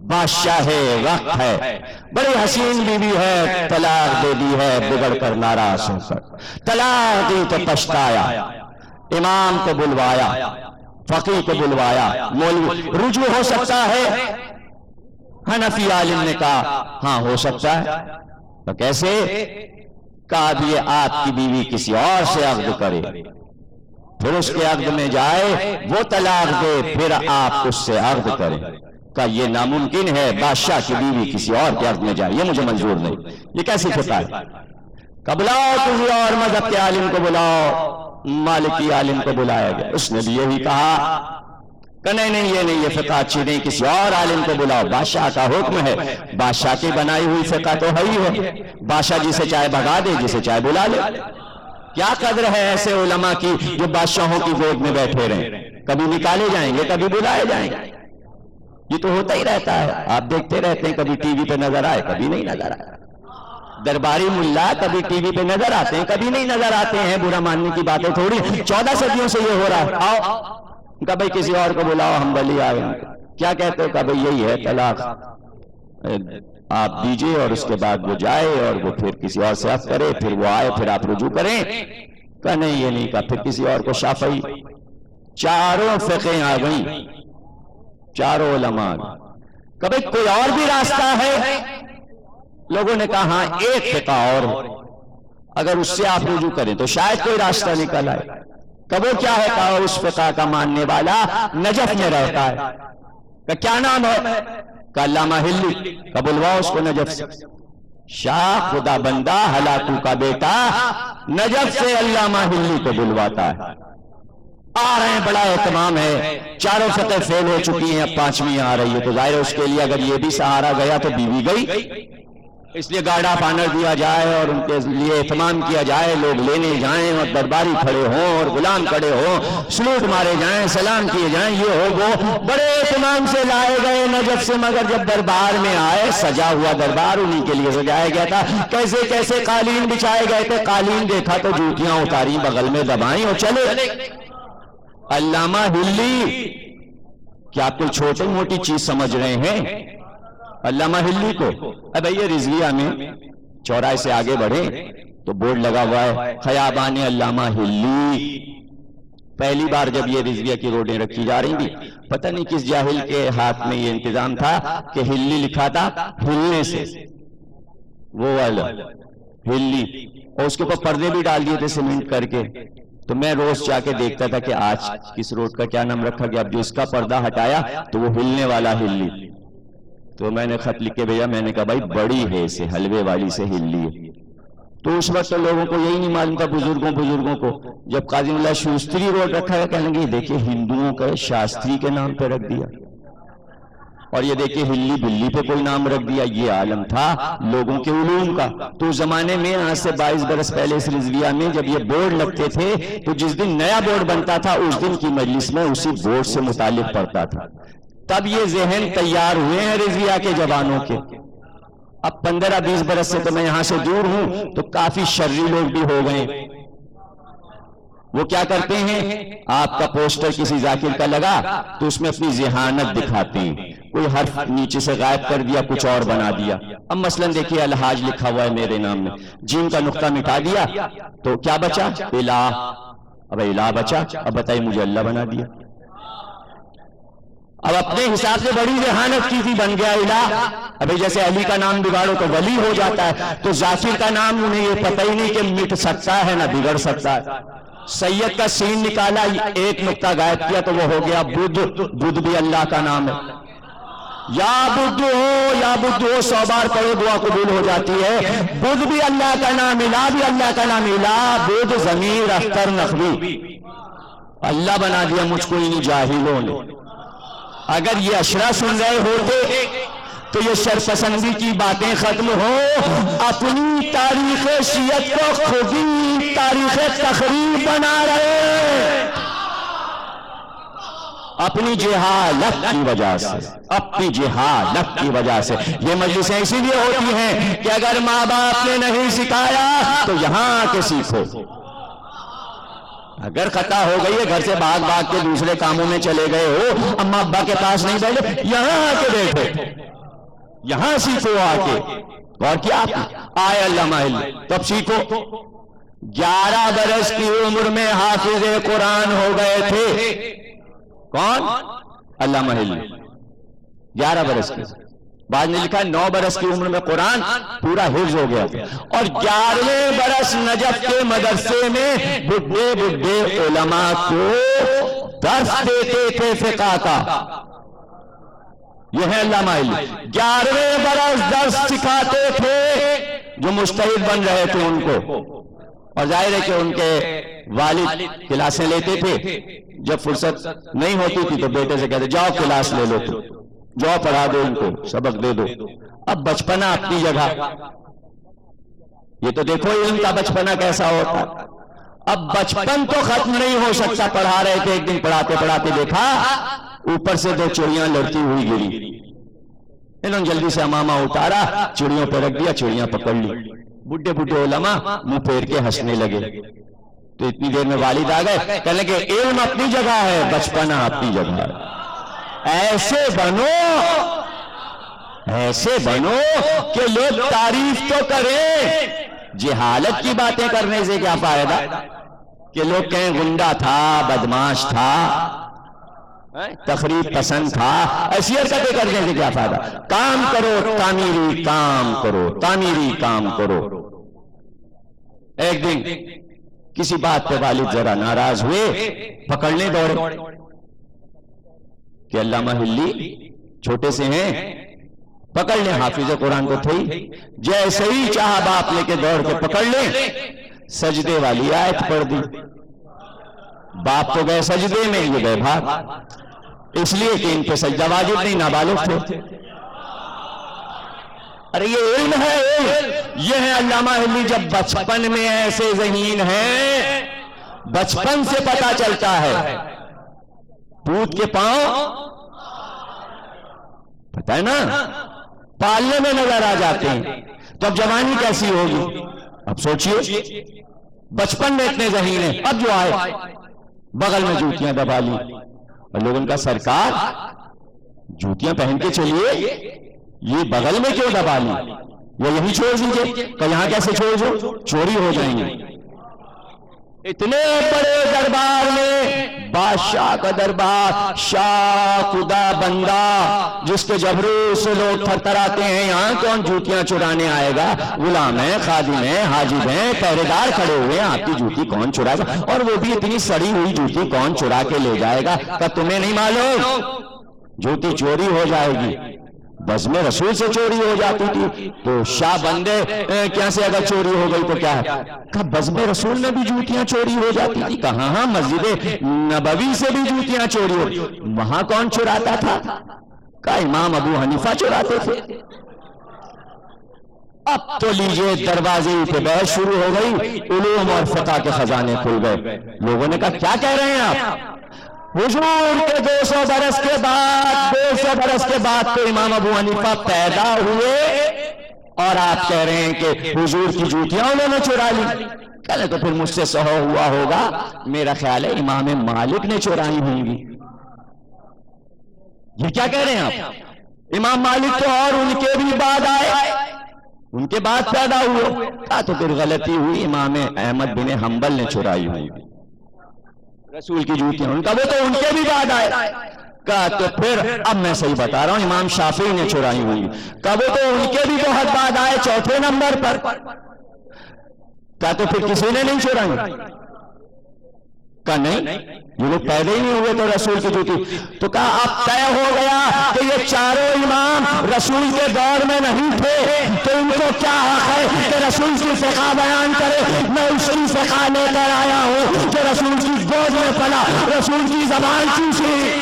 بادشاہ وقت ہے، بڑی حسین بیوی ہے، طلاق دے دی ہے بگڑ کر ناراض ہو کر، طلاق دی تو پچھتایا، امام کو بلوایا، فقیہ کو بلوایا، مولوی رجوع ہو سکتا ہے؟ حنفی عالم نے کہا ہاں ہو سکتا ہے۔ تو کیسے؟ کہا اب یہ آپ کی بیوی کسی اور سے عقد کرے، پھر اس کے عقد میں جائے، وہ طلاق دے، پھر آپ اس سے عقد کریں۔ کہا یہ ناممکن ہے، بادشاہ کی بیوی کسی اور کے عقد میں جائے، یہ مجھے منظور نہیں، یہ کیسی فقہ ہے؟ کہا بلاؤ کسی اور مذہب کے عالم کو بلاؤ۔ مالکی عالم کو بلایا گیا، اس نے بھی یہی کہا کہ نہیں یہ فقہ اچھی نہیں، کسی اور عالم کو بلاؤ، بادشاہ کا حکم ہے، بادشاہ کی بنائی ہوئی فقہ تو ہے ہی ہے، بادشاہ جسے چاہے بھگا دے، جسے چاہے بلا لے۔ کیا قدر ہے ایسے علماء کی جو بادشاہوں کی گود میں بیٹھے رہیں، کبھی نکالے جائیں گے، کبھی بلائے جائیں گے، یہ تو ہوتا ہی رہتا ہے، آپ دیکھتے رہتے ہیں، کبھی ٹی وی پہ نظر آئے، کبھی نہیں نظر آئے، درباری ملا کبھی ٹی وی پہ نظر آتے ہیں، کبھی نہیں نظر آتے ہیں، برا ماننے کی باتیں تھوڑی، 14 صدیوں سے یہ ہو رہا ہے۔ آؤ کہ بھئی کسی اور کو بلاؤ، ہم ولی آئے ہیں، کیا کہتے ہو؟ کہ بھئی یہی ہے طلاق آپ دیجئے، اور اس کے بعد وہ جائے اور وہ پھر کسی اور سے عقد کرے، پھر وہ آئے، پھر آپ رجوع کریں۔ کہ نہیں یہ نہیں، کہا پھر کسی اور کو شافعی، چاروں فقہیں آ گئیں، چاروں علماء، کہ بھئی کوئی اور بھی راستہ ہے؟ لوگوں نے کہا ہاں ایک فقہ اور، اگر اس سے آپ رجوع کریں تو شاید کوئی راستہ نکل آئے۔ کہ وہ کیا ہے؟ کہا اس فقہ کا ماننے والا نجف میں رہتا ہے۔ کہ کیا نام ہے؟ کہ علامہ ہلی۔ کہ بلواؤ اس کو نجف سے۔ شاہ خدا بندہ ہلاکو کا بیٹا نجف سے علامہ ہلی کو بلواتا ہے، آ رہے ہیں، بڑا اہتمام ہے، چاروں فقہ فیل ہو چکی ہیں، اب پانچویں آ رہی ہے، تو ظاہر ہے اس کے لیے اگر یہ بھی سہارا گیا تو بیوی گئی، اس لیے گارڈ آف آنر دیا جائے اور ان کے لیے اہتمام کیا جائے، لوگ لینے جائیں اور درباری کھڑے ہوں اور غلام کھڑے ہوں، سلوٹ مارے جائیں، سلام کیے جائیں، یہ ہو وہ بڑے اہتمام سے لائے گئے نجف سے، مگر جب دربار میں آئے، سجا ہوا دربار انہی کے لیے سجایا گیا تھا، کیسے کیسے قالین بچھائے گئے تھے، قالین دیکھا تو جوتیاں اتاری، بغل میں دبائیں اور چلے۔ علامہ ہلی، کیا آپ کوئی چھوٹی موٹی چیز سمجھ رہے ہیں؟ علامہ ہلی کو، اب یہ رضویہ میں چوراہے سے آگے بڑھے تو بورڈ لگا ہوا ہے خیابان علامہ ہلی۔ پہلی بار جب یہ رضویہ کی روڈیں رکھی جا رہی تھی، پتہ نہیں کس جاہل کے ہاتھ میں یہ انتظام تھا کہ ہلی لکھا تھا ہلنے سے، وہ والا ہلی، اور اس کے اوپر پردے بھی ڈال دیے تھے سیمنٹ کر کے۔ تو میں روز جا کے دیکھتا تھا کہ آج کس روڈ کا کیا نام رکھا گیا، اب جو اس کا پردہ ہٹایا تو وہ ہلنے والا ہلی، تو میں نے خط لکھ کے بھیجا، میں نے کہا بھائی بڑی ہے اسے حلوے والی سے ہلی ہے۔ تو اس وقت تو لوگوں کو یہی نہیں معلوم تھا، بزرگوں کو، جب قاضی اللہ شوستری روڈ رکھا ہے، کہنے لگے دیکھیں ہندوؤں کا شاستری کے نام پہ رکھ دیا، اور یہ دیکھیں ہلی بلی پہ کوئی نام رکھ دیا، یہ عالم تھا لوگوں کے علوم کا۔ تو اس زمانے میں آج سے 22 برس پہلے اس رضویہ میں جب یہ بورڈ لگتے تھے تو جس دن نیا بورڈ بنتا تھا اس دن کی مجلس میں اسی بورڈ سے متعلق پڑھتا تھا، تب یہ ذہن تیار ہوئے ہیں رضویہ کے جوانوں کے۔ اب 15-20 برس سے تو میں یہاں سے دور ہوں تو کافی شرری لوگ بھی ہو گئے، وہ کیا کرتے ہیں، آپ کا پوسٹر کسی ذاکر کا لگا تو اس میں اپنی ذہانت دکھاتے ہیں، کوئی حرف نیچے سے غائب کر دیا، کچھ اور بنا دیا۔ اب مثلا دیکھیے الحاج لکھا ہوا ہے میرے نام میں، جیم کا نقطہ مٹا دیا تو کیا بچا، الہ، اب الہ بچا، اب بتائیے مجھے اللہ بنا دیا۔ اب اپنے حساب سے بڑی ذہانت کی تھی، بن گیا الہ۔ ابھی جیسے علی کا نام بگاڑو تو ولی ہو جاتا ہے، تو ذاکر کا نام انہیں یہ پتہ ہی نہیں کہ مٹ سکتا ہے نہ بگڑ سکتا ہے۔ سید کا سین نکالا، ایک نقطہ غائب کیا تو وہ ہو گیا بدھ، بدھ بھی اللہ کا نام ہے۔ یا بدھ ہو 100 بار پڑھو دعا قبول ہو جاتی ہے، بدھ بھی اللہ کا نام، الہ بھی اللہ کا نام، الہ بدھ ضمیر اختر نقوی، اللہ بنا دیا مجھ کو انہی جاہلوں نے۔ اگر یہ اشرا سن رہے ہوتے تو یہ شرپسندی کی باتیں ختم ہو، اپنی تاریخ شیعت کو خود ہی تاریخ تخریب بنا رہے۔ اپنی جہالت کی وجہ سے، اپنی جہالت کی وجہ سے۔ یہ مجلسیں اسی لیے ہوتی ہیں کہ اگر ماں باپ نے نہیں سکھایا تو یہاں آ کے سیکھو۔ اگر خطا ہو گئی ہے، گھر سے بھاگ بھاگ کے دوسرے کاموں میں چلے گئے ہو، اماں ابا کے پاس نہیں بیٹھے، یہاں آ کے بیٹھو، یہاں سیکھو آ کے۔ اور کیا آئے علامہ ہلی، تب سیکھو۔ 11 برس کی عمر میں حافظ قرآن ہو گئے تھے۔ کون؟ علامہ ہلی 11 برس کی، بعد نے لکھا 9 برس کی عمر میں قرآن پورا حفظ ہو گیا، اور 11ویں برس نجف کے مدرسے میں بڈھے بڈھے علماء کو درس دیتے تھے فقہ کا۔ یہ ہے علامہ ہلی، 11ویں برس درس سکھاتے تھے جو مجتہد بن رہے تھے ان کو۔ اور ظاہر ہے کہ ان کے والد کلاسیں لیتے تھے، جب فرصت نہیں ہوتی تھی تو بیٹے سے کہتے جاؤ کلاس لے لو، جاؤ پڑھا دو ان کو، سبق دے دو۔ اب بچپنا اپنی جگہ، یہ تو دیکھو علم کا بچپنا کیسا ہوتا۔ اب بچپن تو ختم نہیں ہو سکتا۔ پڑھا رہے تھے، ایک دن پڑھاتے پڑھاتے دیکھا اوپر سے 2 چڑیاں لڑتی ہوئی گری، انہوں نے جلدی سے امامہ اتارا، چڑیوں پہ رکھ دیا، چڑیاں پکڑ لی۔ بڈھے بڈھے علماء منہ پھیر کے ہنسنے لگے۔ تو اتنی دیر میں والد آ گئے، کہنے لگے علم اپنی جگہ ہے، بچپنا اپنی جگہ ہے۔ ایسے بنو کہ لوگ تعریف تو کریں۔ جہالت کی باتیں کرنے سے کیا فائدہ کہ لوگ کہیں گنڈا تھا، بدماش تھا، تخریب پسند تھا، ایسی حرکتیں کرنے سے کیا فائدہ؟ کام کرو، تعمیری کام کرو، تعمیری کام کرو۔ ایک دن کسی بات پہ والد ذرا ناراض ہوئے، پکڑنے دوڑے کہ علامہ ہلی چھوٹے سے ہیں، پکڑ لیں، حافظ قرآن کو تھے، جیسے ہی چاہا باپ لے کے دوڑ کے پکڑ لیں، سجدے والی آیت پڑھ دی۔ باپ تو گئے سجدے میں، یہ گئے بھاگ، اس لیے کہ ان پہ سجدہ واجب نہیں، نابالغ تھے۔ ارے یہ علم ہے، علم یہ ہے علامہ ہلی۔ جب بچپن میں ایسے ذہین ہیں، بچپن سے پتا چلتا ہے، پوت کے پاؤں پتہ ہے نا، پالنے میں نظر آ جاتے ہیں، تو اب جوانی کیسی ہوگی؟ اب سوچئے، بچپن میں اتنے ذہین ہیں، اب جو آئے بغل میں جوتیاں دبا لی، اور لوگوں کا سرکار جوتیاں پہن کے چلیے، یہ بغل میں کیوں دبا لی؟ وہ یہیں چھوڑ دیجئے، کہ یہاں کیسے چھوڑ دو، چوری ہو جائیں گے۔ اتنے بڑے دربار میں، بادشاہ کا دربار، شاہ خدا بندہ جس کے جبرو سے لوگ تھر تھر آتے ہیں، یہاں کون جوتیاں چرانے آئے گا؟ غلام ہیں، خادم ہیں، حاجب ہیں، پہرے دار کھڑے ہوئے ہیں، آپ کی جوتی کون چرائے گا؟ اور وہ بھی اتنی سڑی ہوئی جوتی کون چرا کے لے جائے گا؟ کہ تمہیں نہیں معلوم جوتی چوری ہو جائے گی؟ بزم رسول سے چوری ہو جاتی تھی تو شاہ بندے کیا سے اگر چوری ہو گئی تو کیا ہے؟ کہا بزم رسول میں بھی جوتیاں چوری ہو جاتی تھی؟ کہا ہاں، مسجد نبوی سے بھی جوتیاں چوری ہو، وہاں کون چراتا تھا؟ کہا امام ابو حنیفہ چراتے تھے۔ اب تو لیجئے دروازے پہ بحث شروع ہو گئی، علوم اور فقہ کے خزانے کھل گئے۔ لوگوں نے کہا کیا کہہ رہے ہیں آپ؟ حضور کے 200 برس کے بعد 200 برس کے بعد تو امام ابو حنیفہ پیدا ہوئے، اور آپ کہہ رہے ہیں کہ حضور کی جوتیاں انہوں نے چرا لی۔ کہنے تو پھر مجھ سے سہو ہوا ہوگا، میرا خیال ہے امام مالک نے چرائی ہوں گی۔ یہ کیا کہہ رہے ہیں آپ؟ امام مالک تو اور ان کے بھی بعد آئے، ان کے بعد پیدا ہوئے۔ کہا تو پھر غلطی ہوئی، امام احمد بن حنبل نے چرائی ہوئی رسول کی جوتیاں، ان کا وہ تو ان کے بھی بعد آئے۔ کہا تو پھر اب میں صحیح بتا رہا ہوں، امام شافعی نے چرائی ہوئی۔ کہا وہ تو ان کے بھی بہت بعد آئے، چوتھے نمبر پر۔ کہا تو پھر کسی نے نہیں چرائی؟ کہا نہیں، یہ لوگ پیدا ہی نہیں ہوئے تو رسول کی جوتی۔ تو کہا اب طے ہو گیا کہ یہ چاروں امام رسول کے دور میں نہیں تھے، تو ان کو کیا حق ہے کہ رسول کی فقہ بیان کرے؟ میں اسی فقہ لے کر آیا ہوں کہ رسول کی گود میں پلا، رسول کی زبان چوسی۔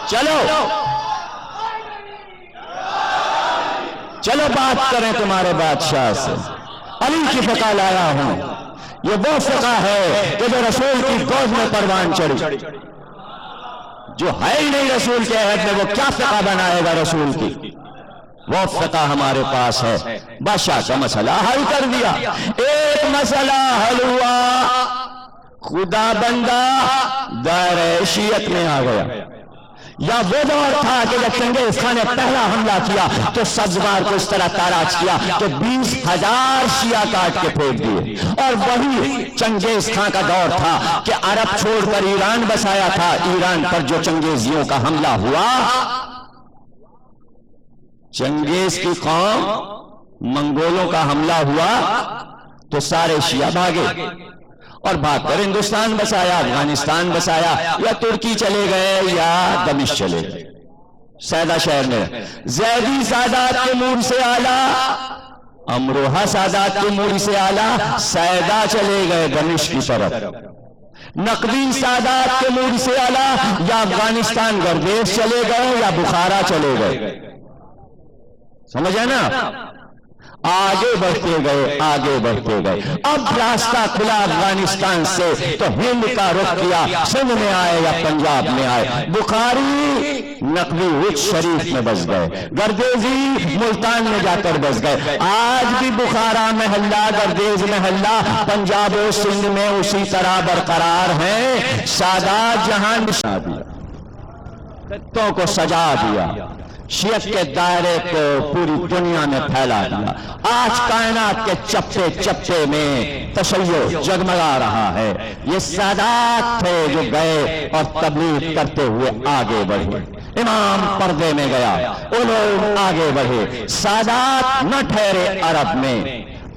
چلو چلو بات کریں تمہارے بادشاہ سے، علی کی فقہ لایا ہوں۔ یہ وہ فقہ ہے کہ جو رسول کی گود میں پروان چڑھی، جو ہے ہی نہیں رسول کے عہد میں، وہ کیا فقہ بنائے گا رسول کی؟ وہ فقہ ہمارے پاس ہے۔ بادشاہ کا مسئلہ حل کر دیا، ایک مسئلہ حل ہوا، خدا بندہ دائرہ شیعت میں آ گیا۔ یا وہ دور تھا کہ جب چنگیز خان نے پہلا حملہ کیا تو سبزوار کو اس طرح تاراج کیا کہ 20,000 شیعہ کاٹ کے پھینک دیے، اور وہی چنگیز خان کا دور تھا کہ عرب چھوڑ کر ایران بسایا تھا، ایران پر جو چنگیزیوں کا حملہ ہوا، چنگیز کی قوم منگولوں کا حملہ ہوا تو سارے شیعہ بھاگے، اور بھاگ کر ہندوستان بسایا، افغانستان بسایا، یا ترکی چلے گئے یا دمشق چلے گئے، سیدہ شہر میں۔ زیدی سادات کے مور سے آلہ، امروہہ سادات کے مور سے آلہ، سیدہ چلے گئے دمشق کی طرف۔ نقوی سادات کے مور سے آلہ، یا افغانستان گردیش چلے گئے یا بخارا چلے گئے۔ سمجھے نا؟ آگے بڑھتے گئے، آگے بڑھتے گئے، اب راستہ کھلا افغانستان سے تو ہند کا رخ کیا، سندھ میں آئے یا پنجاب میں آئے، بخاری نقوی اچ شریف میں بس گئے، گردیزی ملتان میں جا کر بس گئے۔ آج بھی بخارا محلہ، گردیز محلہ پنجاب و سندھ میں اسی طرح برقرار ہیں۔ سادات جہاں خطوں کو سجا دیا، شیعت کے دائرے کو پوری دنیا میں پھیلا دیا۔ آج کائنات کے چپے چپے میں تشیع جگمگا رہا ہے۔ یہ سادات تھے جو گئے اور تبلیغ کرتے ہوئے آگے بڑھے۔ امام پردے میں گیا، علوم آگے بڑھے۔ سادات نہ ٹھہرے عرب میں،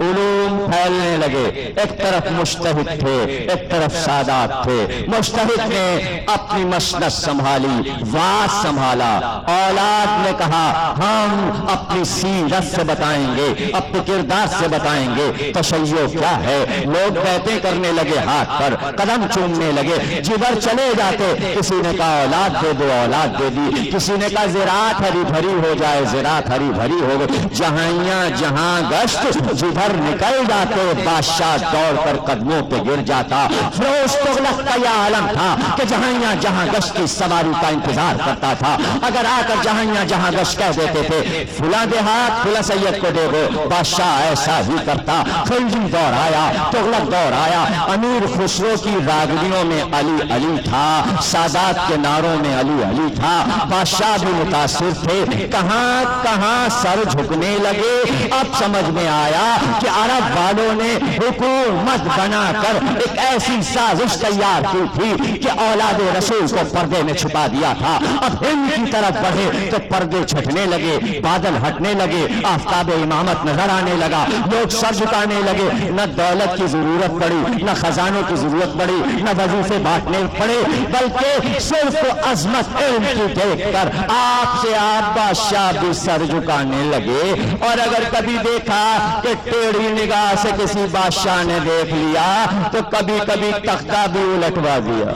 علوم پھیلنے لگے۔ ایک طرف مجتہد تھے، ایک طرف سادات تھے۔ مجتہد نے اپنی مسند سنبھالی، واعظ سنبھالا، اولاد نے کہا ہم اپنی سیرت سے بتائیں گے، اپنے کردار سے بتائیں گے تشیع کیا ہے۔ لوگ بیعتیں کرنے لگے، ہاتھ پر قدم چومنے لگے، جدھر چلے جاتے کسی نے کہا اولاد دے دو، اولاد دے دی، کسی نے کہا زراعت ہری بھری ہو جائے، زراعت ہری بھری ہو گئی۔ جہاں گشت جدھر نکل جاتے، بادشاہ دوڑ کر قدموں پہ گر جاتا۔ فیروز تغلق کا یہ عالم تھا کہ جہاں گشت کی سواری کا انتظار کرتا تھا۔ اگر آ کر جہاں گشت کہہ دیتے تھے فلاں دیہات فلاں سید کو دے دو، بادشاہ ایسا ہی کرتا۔ خلجی دور آیا، تغلق دور آیا، امیر خسرو کی راگنیوں میں علی علی تھا، سادات کے نعروں میں علی علی تھا۔ بادشاہ بھی متاثر تھے، کہاں سر جھکنے لگے۔ اب سمجھ میں آیا کہ عرب والوں نے حکومت بنا کر ایک ایسی سازش تیار کی تھی کہ اولاد رسول کو پردے میں چھپا دیا تھا۔ اب ہند کی طرف بڑھے تو پردے چھٹنے لگے، بادل ہٹنے لگے، آفتاب امامت نظر آنے لگا، لوگ سر جھکانے لگے۔ نہ دولت کی ضرورت پڑی، نہ خزانوں کی ضرورت پڑی، نہ وظیفے بانٹنے پڑے، بلکہ صرف عظمت علم کی دیکھ کر آپ سے آپ بادشاہ بھی سر جھکانے لگے۔ اور اگر کبھی دیکھا کہ ٹیڑھی نگاہ سے کسی بادشاہ نے دیکھ لیا تو کبھی کبھی تختہ بھی الٹوا دیا،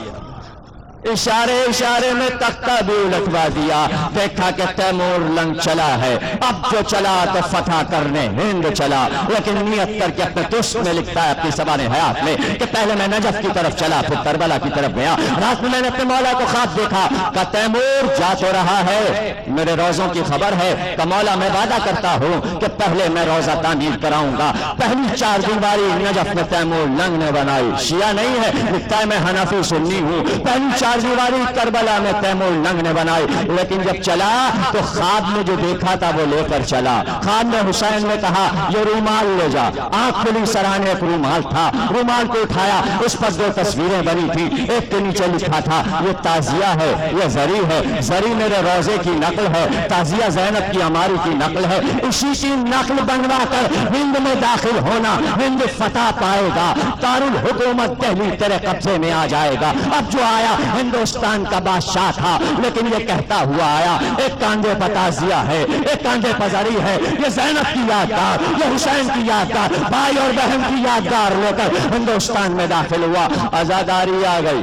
اشارے میں تختہ بھی الٹوا دیا۔ دیکھا کہ تیمور لنگ چلا ہے، اب جو چلا تو فتح کرنے ہند چلا، لیکن نیت کر کے اپنے دست میں لکھتا ہے اپنی سوانح حیات میں کہ پہلے میں نجف کی طرف چلا، پھر کربلا کی طرف گیا۔ رات میں نے اپنے مولا کو خواب دیکھا کہ تیمور جا تو رہا ہے، میرے روزوں کی خبر ہے کہ مولا میں وعدہ کرتا ہوں کہ پہلے میں روزہ تعمیر کراؤں گا۔ پہلی 4 دیواری نجف میں تیمور لنگ نے بنائی، شیعہ نہیں ہے، لکھتا ہے میں حنفی سنی ہوں۔ پہلی 4 دیواری کربلا میں تیمور لنگ نے بنائی، لیکن جب چلا تو خواب میں جو دیکھا تھا وہ لے کر چلا۔ خواب میں حسین نے کہا یہ رومال لے جا، آنکھ کھلی سرانے ایک رومال تھا، رومال کو اٹھایا، اس پر 2 تصویریں بنی تھی، ایک کے نیچے لکھا تھا یہ تعزیہ ہے، یہ زری ہے، زری میرے روزے کی نقل ہے، تعزیہ زینب کی عماری کی نقل ہے۔ اسی کی نقل بنوا کر ہند میں داخل ہونا، ہند فتح پائے گا، دارالحکومت دہلی تیرے قبضے میں آ جائے گا۔ اب جو آیا ہندوستان کا بادشاہ تھا، لیکن یہ کہتا ہوا آیا ایک کاندھے پر تعزیہ ہے، ایک کاندھے پر زری ہے، یہ زینب کی یادگار، یہ حسین کی یادگار، بھائی اور بہن کی یادگار لے کر ہندوستان میں داخل ہوا۔ آزاداری آ گئی،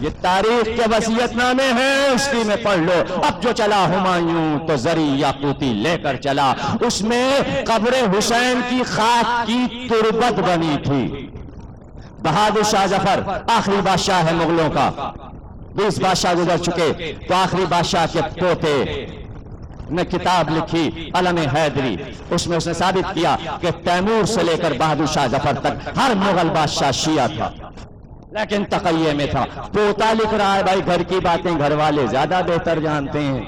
یہ تاریخ کے وصیت نامے ہیں، اس کی میں پڑھ لو۔ اب جو چلا ہمایوں تو زری یاقوتی لے کر چلا، اس میں قبر حسین کی خاک کی تربت بنی تھی۔ بہادر شاہ ظفر آخری بادشاہ ہے مغلوں کا، 20 بادشاہ گزر چکے، تو آخری بادشاہ کے پوتے نے کتاب لکھی علم حیدری، اس میں اس نے ثابت کیا کہ تیمور سے لے کر بہادر شاہ ظفر تک ہر مغل بادشاہ شیعہ تھا، لیکن تقیہ میں تھا۔ پوتا لکھ رہا ہے، بھائی گھر کی باتیں گھر والے زیادہ بہتر جانتے ہیں۔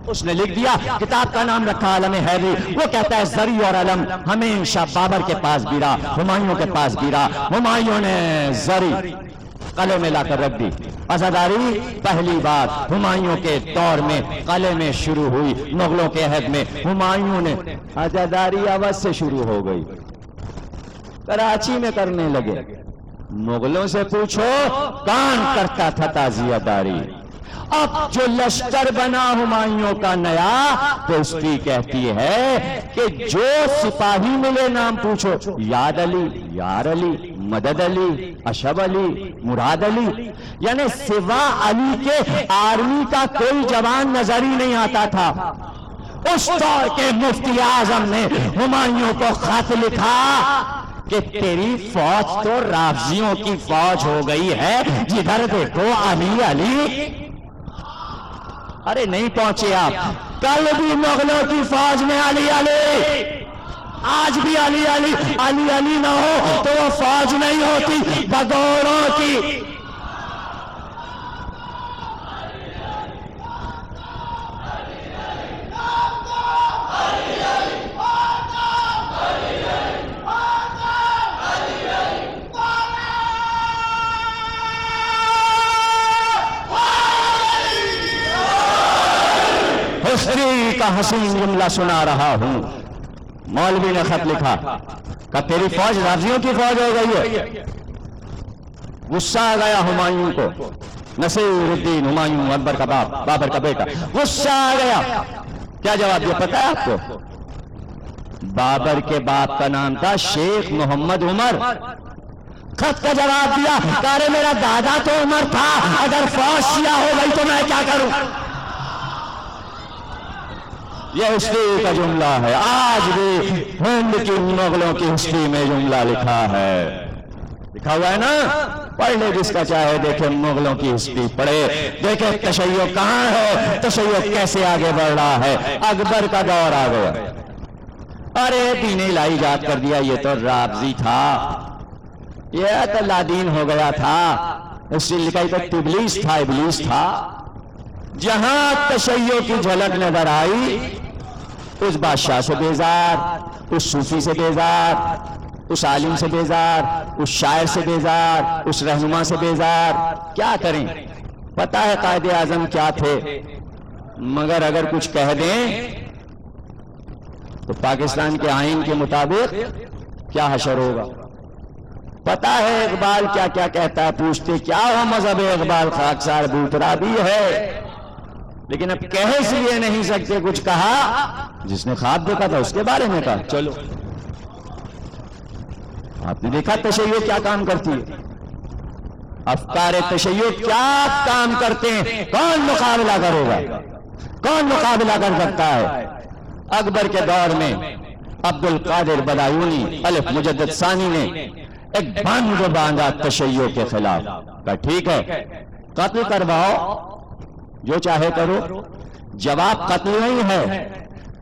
اس نے لکھ دیا، کتاب کا نام رکھا علم حیدری۔ وہ کہتا ہے زری اور علم ہمیشہ بابر کے پاس بھی رہا، ہمایوں کے پاس بھی رہا۔ ہمایوں نے زری قلعے میں لا کر رکھ دی۔ عزاداری پہلی بات ہمایوں کے دور میں قلعے میں شروع ہوئی، مغلوں کے عہد میں ہمایوں نے عزاداری اودھ سے شروع ہو گئی، کراچی میں کرنے لگے۔ مغلوں سے پوچھو کون کرتا تھا تعزیہ داری؟ اب جو لشکر بنا ہمایوں کا نیا، تو اس کی کہتی ہے کہ جو سپاہی ملے نام پوچھو، یاد علی، یار علی، مدد علی، اشب علی، مراد علی، یعنی سوا علی کے آرمی کا کوئی جوان نظر ہی نہیں آتا تھا۔ اس دور کے مفتی اعظم نے ہمایوں کو خط لکھا کہ تیری فوج تو رافضیوں کی فوج ہو گئی ہے، جدھر دیکھو علی علی۔ ارے نہیں پہنچے آپ، کل بھی مغلوں کی فوج میں علی علی، آج بھی علی علی، علی علی نہ ہو تو وہ فوج نہیں ہوتی بگوڑوں کی۔ ہسٹری کا حسین جملہ سنا رہا ہوں۔ مولوی نے خط لکھا کہ تیری فوج رافضیوں کی فوج ہو گئی ہے۔ غصہ آ گیا ہمایوں کو، نصیر الدین ہمایوں اکبر کا باپ، بابر کا بیٹا، غصہ آ گیا۔ کیا جواب دیا پتہ ہے آپ کو؟ بابر کے باپ کا نام تھا شیخ محمد عمر۔ خط کا جواب دیا کہ ارے میرا دادا تو عمر تھا، اگر فوج شیعہ ہو گئی تو میں کیا کروں؟ یہ ہسٹری کا جملہ ہے، آج بھی ہند کی مغلوں کی ہسٹری میں جملہ لکھا ہے، لکھا ہوا ہے نا؟ پڑھ لے جس کا چاہے، دیکھے مغلوں کی ہسٹری پڑھے، دیکھے تشیع کہاں ہے، تشیع کیسے آگے بڑھ رہا ہے۔ اکبر کا دور آ گیا، ارے دین الہی ایجاد کر دیا، یہ تو رافضی تھا، یہ تو لادین ہو گیا تھا، اس سے لکھا تو ابلیس تھا، ابلیس تھا۔ جہاں تشیع کی جھلک نظر آئی، اس بادشاہ سے بیزار، اس صوفی سے بیزار، اس عالم سے بیزار، اس شاعر سے بیزار، اس رہنما سے بیزار۔ کیا کریں؟ پتہ ہے قائد اعظم کیا تھے، مگر اگر کچھ کہہ دیں تو پاکستان کے آئین کے مطابق کیا حشر ہوگا۔ پتہ ہے اقبال کیا کیا کہتا ہے، پوچھتے کیا ہو مذہب اقبال، خاکسار بوترا بھی ہے، لیکن اب کہہ اس لیے نہیں سکتے، کچھ کہا جس نے خواب دیکھا تھا اس کے بارے میں کہا۔ چلو آپ نے دیکھا تشیع کیا کام کرتی ہے، افکار تشیع کیا کام کرتے ہیں، کون مقابلہ کرے گا، کون مقابلہ کر سکتا ہے؟ اکبر کے دور میں عبد القادر بدایونی الف مجدد ثانی نے ایک بند باندھا تشیع کے خلاف، کہا ٹھیک ہے قتل کرواؤ، جو چاہے کرو۔ جواب قتل نہیں ہے،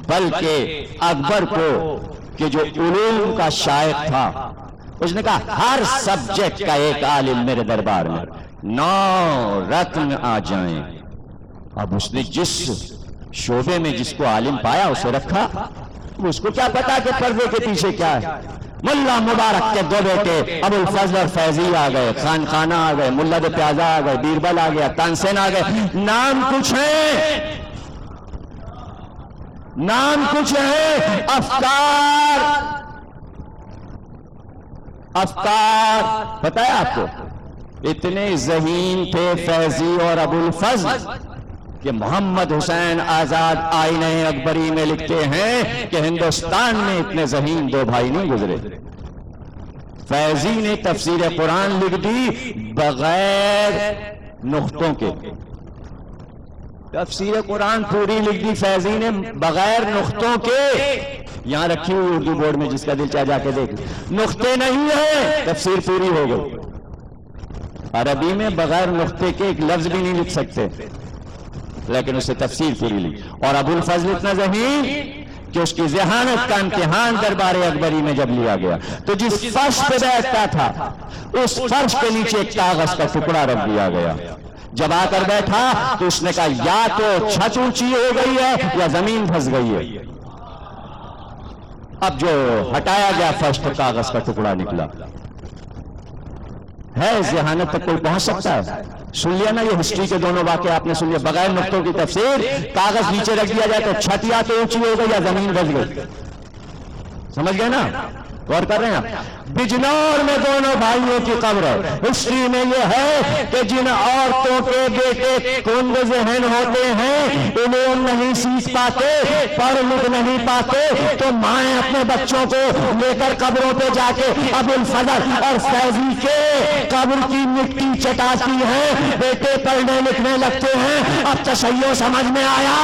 بلکہ اکبر کو کہ جو علوم کا شائق تھا، اس نے کہا ہر سبجیکٹ کا ایک عالم میرے دربار میں، 9 رکن آ جائیں۔ اب اس نے جس شعبے میں جس کو عالم پایا اسے رکھا، اس کو کیا پتا کہ پردے کے پیچھے کیا ہے۔ ملا مبارک کے 2 بیٹے ابو الفضل اور فیضی آ گئے، خان خانہ آ گئے، ملا دے پیازا آ گئے، بیربل آ گیا، تانسین آ گئے، نام کچھ ہے، نام کچھ ہے، افکار پتہ ہے آپ کو؟ اتنے ذہین تھے فیضی اور ابو الفضل کہ محمد حسین آزاد آئینہ اکبری میں لکھتے ہیں کہ ہندوستان میں اتنے ذہین 2 بھائی نہیں گزرے۔ فیضی نے تفسیر قرآن لکھ دی بغیر نقطوں کے. تفسیر قرآن پوری لکھ دی فیضی نے بغیر نقطوں کے، یہاں رکھی ہوئی اردو بورڈ میں، جس کا دل چاہے جا کے دیکھ. نقطے نہیں ہیں، تفسیر پوری ہو گئی. عربی میں بغیر نقطے کے ایک لفظ بھی نہیں لکھ سکتے، لیکن اسے تفسیر پوری لی. اور ابو الفضل اتنا ذہین کہ اس کی ذہانت کا امتحان دربار اکبری میں جب لیا گیا تو جس فرش پہ بیٹھتا تھا اس فرش کے نیچے ایک کاغذ کا ٹکڑا رکھ دیا گیا. جب آ کر بیٹھا تو اس نے کہا یا تو چھت اونچی ہو گئی ہے یا زمین پھنس گئی ہے. اب جو ہٹایا گیا فرش تو کاغذ کا ٹکڑا نکلا. ہے ذہانت تک کوئی پہنچ سکتا ہے؟ سن لیا نا یہ ہسٹری کے دونوں واقعے آپ نے سن لیا. بغیر نقطوں کی تفسیر، کاغذ نیچے رکھ دیا جائے تو چھت یا تو اونچی ہو گئی یا زمین پھنس گئی. سمجھ گئے نا؟ غور کر رہے ہیں. بجنور میں دونوں بھائیوں کی قبر. ہسٹری میں یہ ہے کہ جن عورتوں کے بیٹے کند ذہن ہوتے ہیں، علوم نہیں سیکھ پاتے، پڑھ لکھ نہیں پاتے، تو مائیں اپنے بچوں کو لے کر قبروں پہ جا کے ابو الفضل اور فیضی کے قبر کی مٹی چٹاتی ہیں. بیٹے پڑھنے لکھنے لگتے ہیں. اب تشیع سمجھ میں آیا؟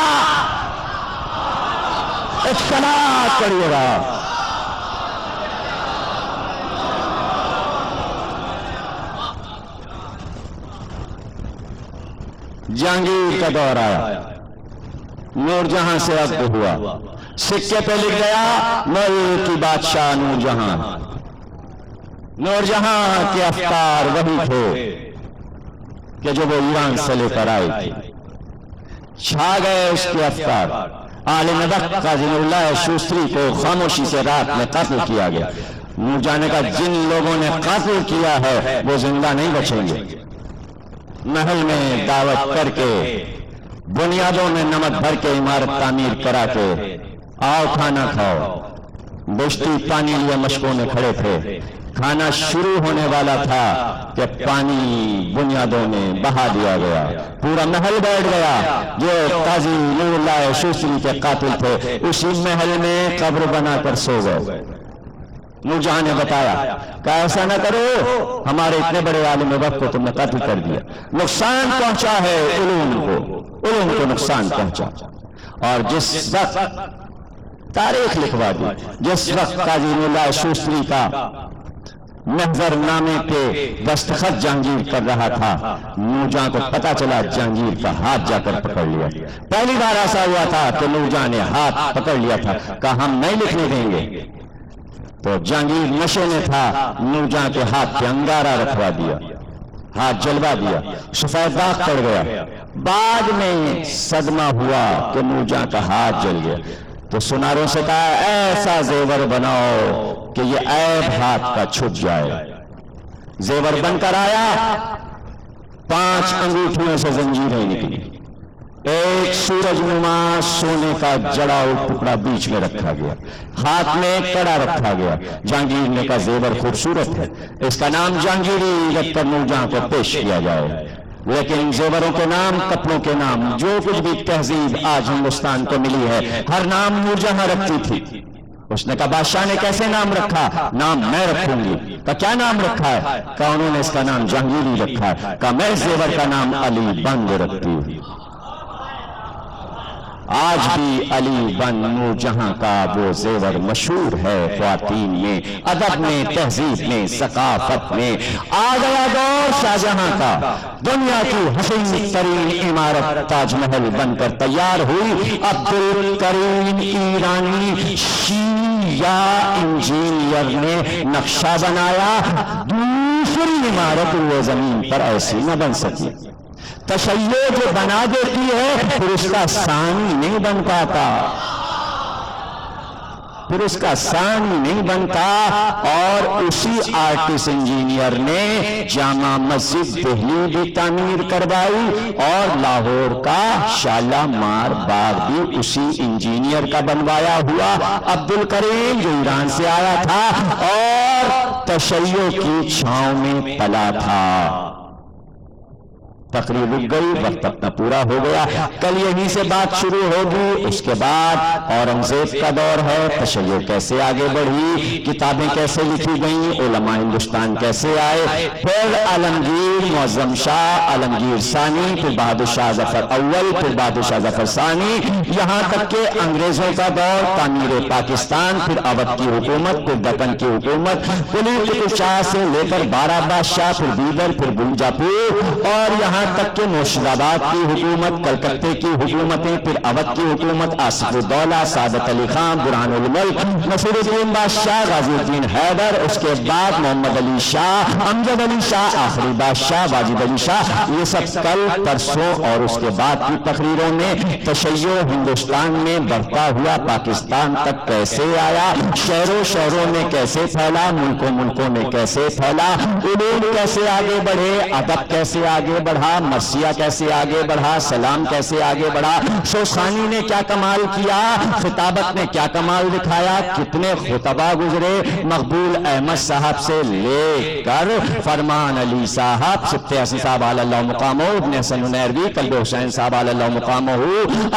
اختلاف کریے گا. جہانگیر کا دور آیا، نور جہاں سے عقد ہوا. سکے پہ لکھ گیا ملک کی بادشاہ نور جہاں. نور جہاں کے افکار وہی تھے کہ جو وہ ایران سے لے کر آئے تھے. چھا گئے اس کے افکار. عالم وقت قاضی نور اللہ شوستری کو خاموشی سے رات میں قتل کیا گیا. نور جہاں نے کہا جن لوگوں نے قتل کیا ہے وہ زندہ نہیں بچیں گے. محل میں دعوت کر کے، بنیادوں میں نمک بھر کے عمارت تعمیر کرا کے، آؤ کھانا کھاؤ. بشتی پانی لیے مشکونے کھڑے تھے. کھانا شروع ہونے والا تھا کہ پانی بنیادوں میں بہا دیا گیا. پورا محل بیٹھ گیا. جو قاضی نور اللہ شوستری کے قاتل تھے اسی محل میں قبر بنا کر سو گئے. نور جہاں نے بتایا کہ ایسا نہ کرو، ہمارے اتنے بڑے عالم وقت کو تم نے قتل کر دیا. نقصان پہنچا ہے علوم کو نقصان پہنچا. اور جس وقت تاریخ لکھوا دی، جس وقت قاضی نور اللہ شوستری کا محضر نامے پہ دستخط جہانگیر کر رہا تھا، نور جہاں کو پتا چلا جہانگیر کا ہاتھ جا کر پکڑ لیا. پہلی بار ایسا ہوا تھا کہ نور جہاں نے ہاتھ پکڑ لیا تھا، کہا ہم نہیں لکھنے دیں گے. تو جہانگیر نشے میں تھا، نور جہاں کے ہاتھ پہ انگارہ رکھوا دیا، ہاتھ جلوا دیا، سفید داغ پڑ گیا. بعد میں صدمہ ہوا کہ نور جہاں کا ہاتھ جل گیا. تو سناروں سے کہا ایسا زیور بناؤ کہ یہ عیب ہاتھ کا چھپ جائے. زیور بن کر آیا. 5 انگوٹھیوں سے زنجیریں نکلی. ایک سورج نما سونے کا جڑا ٹکڑا بیچ میں رکھا گیا. ہاتھ میں کڑا رکھا گیا. جہانگیر نے کہا زیور خوبصورت ہے، اس کا نام جہانگیری رکھ کر نور جہاں کو پیش کیا جائے. لیکن زیوروں کے نام، کپڑوں کے نام، جو کچھ بھی تہذیب آج ہندوستان کو ملی ہے، ہر نام نور جہاں رکھتی تھی. اس نے کہا بادشاہ نے کیسے نام رکھا؟ نام میں رکھوں گی. کہا کیا نام رکھا ہے؟ کہا انہوں نے اس کا نام جہانگیری رکھا ہے. کہا میں زیور کا نام علی بند رکھتی ہوں. آج بھی علی بن نور جہاں کا وہ زیور مشہور ہے خواتین میں، ادب میں، تہذیب میں، ثقافت میں. آ گیا دور شاہجہاں کا. دنیا کی حسین ترین عمارت تاج محل بن کر تیار ہوئی. عبد الکریم ایرانی شیعہ انجینئر نے نقشہ بنایا. دوسری عمارت وہ زمین پر ایسی نہ بن سکی. تشیع جو بنا دیتی ہے پھر اس کا ثانی نہیں بن پاتا، پھر اس کا ثانی نہیں بنتا. اور اسی آرٹسٹ انجینئر نے جامع مسجد دہلی بھی تعمیر کروائی اور لاہور کا شالامار باغ بھی اسی انجینئر کا بنوایا ہوا. عبد الکریم جو ایران سے آیا تھا اور تشیع کی چھاؤں میں پلا تھا. تقریر رک گئی، وقت اپنا پورا ہو گیا. کل یہیں سے بات شروع ہوگی. اس کے بعد اورنگزیب کا دور ہے. تشیع کیسے آگے بڑھی، کتابیں کیسے لکھی گئیں، علماء ہندوستان کیسے آئے، پھر عالمگیر معظم شاہ، عالمگیر ثانی، پھر بہادر شاہ ظفر اول، پھر بہادر شاہ ظفر ثانی، یہاں تک کہ انگریزوں کا دور، تعمیر پاکستان، پھر اودھ کی حکومت، پھر دکن کی حکومت، قلی قطب شاہ سے لے کر 12 بادشاہ، پھر بیدر، پھر بنجاپور، اور یہاں تک کہ مرشد آباد کی حکومت، کلکتے کی حکومتیں، پھر اودھ کی حکومت، آصف الدولہ، سعادت علی خان، برہان الملک، نصیر الدین بادشاہ، غازی الدین حیدر، اس کے بعد محمد علی شاہ، امجد علی شاہ، آخری بادشاہ واجد علی شاہ. یہ سب کل پرسوں اور اس کے بعد کی تقریروں میں تشیع ہندوستان میں بڑھتا ہوا پاکستان تک کیسے آیا، شہروں شہروں میں کیسے پھیلا، ملکوں ملکوں میں کیسے پھیلا، علوم کیسے آگے بڑھے، ادب کیسے آگے بڑھا، مرثیہ کیسے آگے بڑھا، سلام کیسے آگے بڑھا، شوخانی نے کیا کمال کیا، خطابت نے کیا کمال دکھایا، کتنے خطبہ گزرے، مقبول احمد صاحب سے لے کر فرمان علی صاحب، سبتے حسن صاحب علی اللہ مقامہ، ابن حسن نیروی، قلب حسین صاحب علی اللہ مقامہ،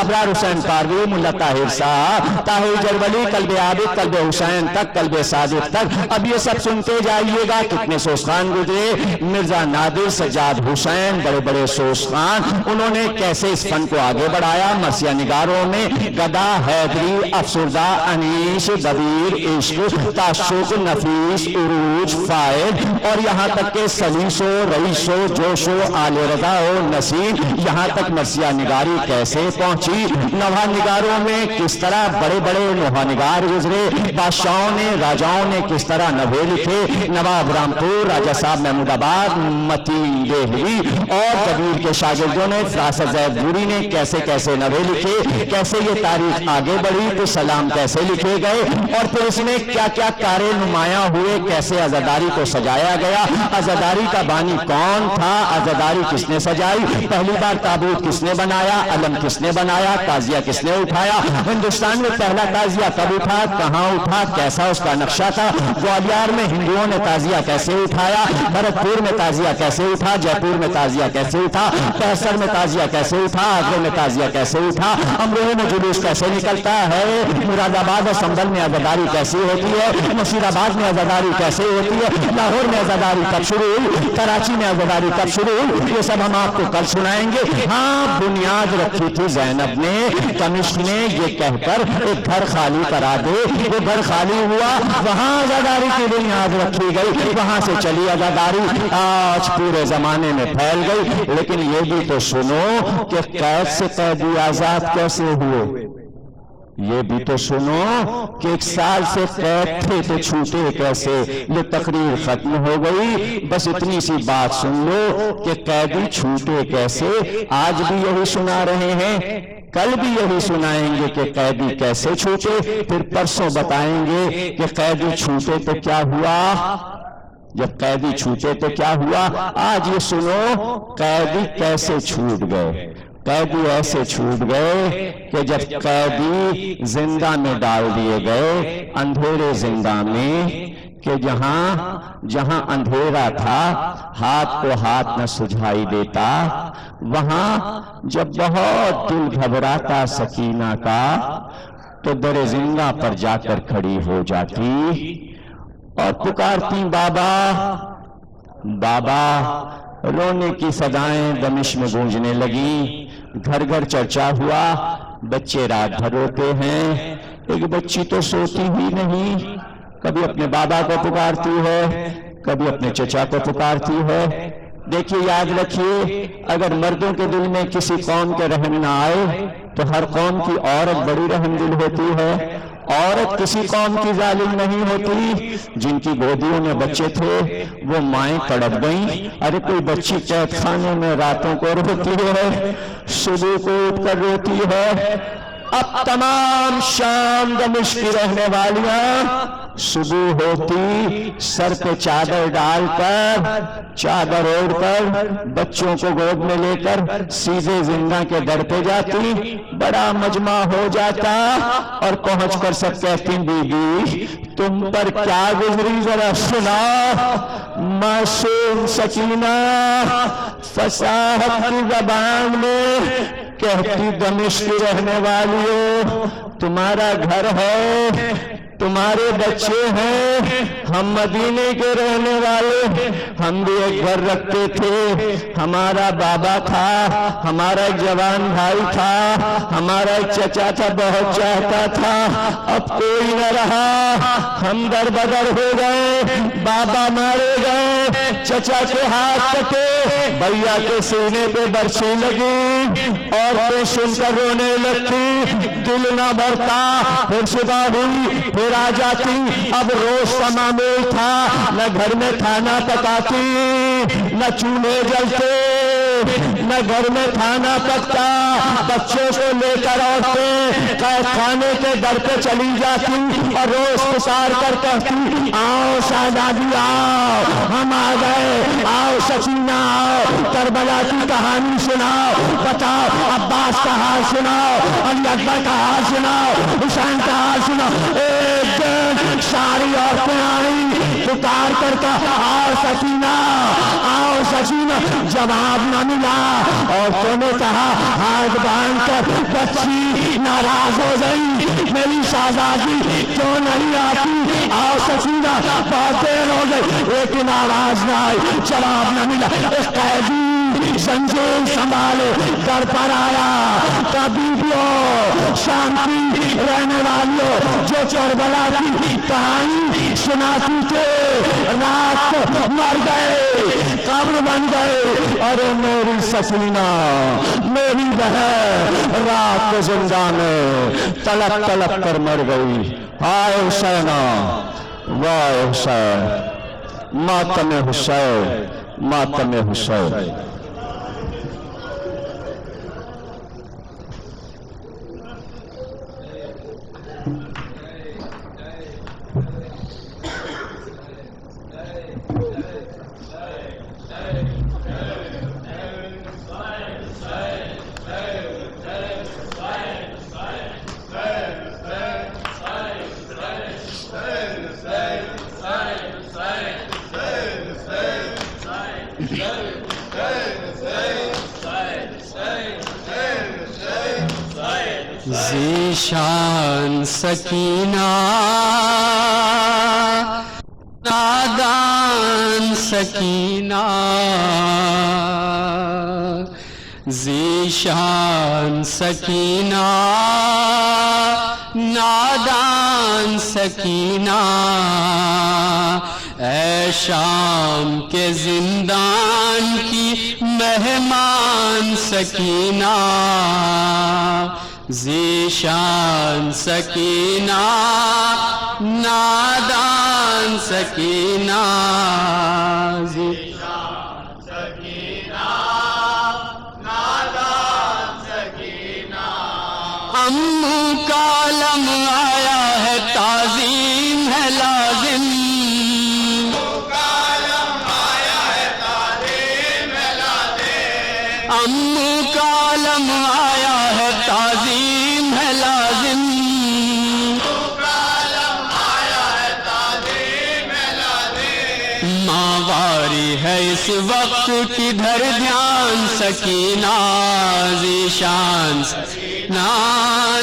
ابرار حسین پاروی، ملا طاہر صاحب، طاہر جرولی، قلب عابد، قلب حسین تک، قلب صادق تک. اب یہ سب سنتے جائیے گا کتنے سوسخان گزرے. مرزا نادر، سجاد حسین، بڑے بڑے سوسخان، انہوں نے کیسے اس فن کو آگے بڑھایا. مرثیہ نگاروں میں گدا، حیدری، افسردہ، انیس، دبیر، عشق، تعشق، نفیس، عروج، فائد، اور یہاں تک کہ سلیسو، رئیسو، جوشو، آل رضا و نسیم، یہاں تک مرثیہ نگاری کیسے پہنچی. نوحہ نگاروں میں کس طرح بڑے بڑے نوحہ نگار گزرے، بادشاہوں نے، راجاؤں نے کس طرح نوحے لکھے. نواب رامپور، راجہ صاحب محمود آباد، متین دہلوی اور کبیر کے شاگردوں نے، فراست زید گوری نے کیسے کیسے نوحے لکھے، کیسے یہ تاریخ آگے بڑھی. تو سلام کیسے لکھے گئے اور پھر اس میں کیا کیا کارے نمایاں ہوئے، کیسے عزاداری کو سجایا گیا. عزاداری کا بانی کون تھا، عزاداری کس نے سجائی، پہلی بار تابوت کس نے بنایا، علم کس نے بنایا، تعزیہ کس نے اٹھایا، ہندوستان میں پہلا تعزیہ کب اٹھا، کہاں اٹھا، کیسا اس کا نقشہ تھا. گوالیار میں ہندوؤں نے تعزیہ کیسے اٹھایا، بھرتپور میں تعزیہ کیسے اٹھا، جے پور میں تعزیہ کیسے اٹھا، کیسر میں تعزیہ کیسے اٹھا، آگرے میں تعزیہ کیسے اٹھا، امروہے میں جلوس کیسے نکلتا ہے، مراد آباد اور سنبھل میں عزاداری کیسی ہوتی ہے، نصیر آباد میں عزاداری کیسے ہوتی ہے، لاہور میں عزاداری کب شروع ہوئی، کراچی میں عزاداری کب شروع ہوئی. یہ سب ہم آپ کو کل سنائیں گے. ہاں، بنیاد رکھی تھی زینب نے، کمشک نے یہ کہہ کر ایک گھر خالی کرا دے. وہ گھر خالی ہوا، وہاں عزاداری کی بنیاد رکھی گئی، وہاں سے چلی عزاداری، آج پورے زمانے میں پھیل گئی. لیکن یہ بھی تو سنو کہ قید سے قیدی آزاد کیسے ہوئے. یہ بھی تو سنو کہ 1 سال سے قید تھے تو چھوٹے کیسے. یہ تقریر ختم ہو گئی، بس اتنی سی بات سن لو کہ قیدی چھوٹے کیسے. آج بھی یہی سنا رہے ہیں، کل بھی یہی سنائیں گے کہ قیدی کیسے چھوٹے، پھر پرسوں بتائیں گے کہ قیدی چھوٹے تو کیا ہوا. جب قیدی چھوٹے تو کیا ہوا. آج یہ سنو قیدی کیسے چھوٹ گئے. قیدی ایسے چھوٹ گئے کہ جب قیدی زندہ میں ڈال دیے گئے، اندھیرے زندہ میں، کہ جہاں اندھیرا تھا ہاتھ کو ہاتھ نہ سجھائی دیتا، وہاں جب بہت دل گھبراتا سکینہ کا تو در زندہ پر جا کر کھڑی ہو جاتی اور پکارتی بابا بابا. رونے کی صدائیں دمشق میں گونجنے لگی، گھر گھر چرچا ہوا. بچے رات بھر روتے ہیں، ایک بچی تو سوتی ہی نہیں، کبھی اپنے بابا کو پکارتی ہے، کبھی اپنے چچا کو پکارتی ہے. دیکھیے، یاد رکھیے، اگر مردوں کے دل میں کسی قوم کے رحم نہ آئے تو ہر قوم کی عورت بڑی رحم دل ہوتی ہے. عورت کسی قوم کی ظالم نہیں ہوتی. جن کی گودیوں میں بچے تھے وہ مائیں تڑپ گئیں. ارے کوئی بچی قید خانے میں راتوں کو روتی ہے، صبح کو اٹھ کر روتی ہے. اب تمام شام دمشق کی رہنے والیاں صبح ہوتی سر پہ چادر ڈال کر، چادر اوڑھ کر، بچوں کو گود میں لے کر سیدھے زندہ کے در پہ جاتی، بڑا مجمع ہو جاتا اور پہنچ کر سب کہتی بی بی تم پر کیا گزری ذرا سنا۔ معصوم سکینہ فصاحت کی زبان میں کہتی دمشق کی رہنے والیوں تمہارا گھر ہے، تمہارے بچے ہیں، ہم مدینے کے رہنے والے، ہم بھی ایک گھر رکھتے تھے، ہمارا بابا تھا، ہمارا ایک جوان بھائی تھا، ہمارا ایک چچا تھا بہت چاہتا تھا، اب کوئی نہ رہا، ہم در بدر ہو گئے، بابا مارے گئے، چچا کے ہاتھ کٹے، بھیا کے سینے پہ برچھی لگی، عورتیں سن کر رونے لگتی، دل نہ بھرتا، پھر صبح ہوئی پھر آ جاتی، اب روز کا معمول تھا، نہ گھر میں کھانا پکاتی، نہ چولہے جلتے، نہ گھر میں کھانا پکتا، بچوں کو لے کر عورتیں قید خانے کے در پہ چلی جاتی اور روز پسار کر کہتی آؤ شہزادی آؤ، ہم آ گئے، آؤ سکینہ آؤ، کربلا کی کہانی سناؤ، بتاؤ عباس کا حال سناؤ، علی اکبر کا حال سناؤ، حسین کا حال سناؤ۔ ایک دن ساری عورتیں آئی پکار کر کے آؤ سکینہ آؤ سکینہ، جواب نہ ملا، عورتوں نے کہا ہاتھ باندھ کر بچی ناراض ہو گئی، میری شہزادی کیوں نہیں آتی، آؤ سکینہ بہت دیر ہو گئی، لیکن آواز نہ آئی، جواب نہ ملا۔ ایک قیدی زنجیر سنبھالے در پر آیا، کبھی بھی ہو شام کی رہنے والیوں جو کربلا کی کہانی سناتی تھے، رات کو مر گئے، قبر بن گئے، ارے میری سکینہ میری بہن رات کو زندہ میں تڑپ تڑپ کر مر گئی۔ ہائے حسینہ واہ حسین، ماتم حسین، ماتم حسین۔ ذیشان سکینہ نادان سکینہ، ذیشان سکینہ نادان سکینہ، اے شام کے زندان کی مہمان سکینہ، ذیشان سکینہ نادان سکینہ، ذیشان سکینہ نادان سکینہ، امو کا علم آیا ہے تعظیم ہے لازم، امو کا علم آیا ہے تعظیم ہے لازم، ماواری ہے اس وقت کدھر دھیان سکینہ، ذیشان سکینہ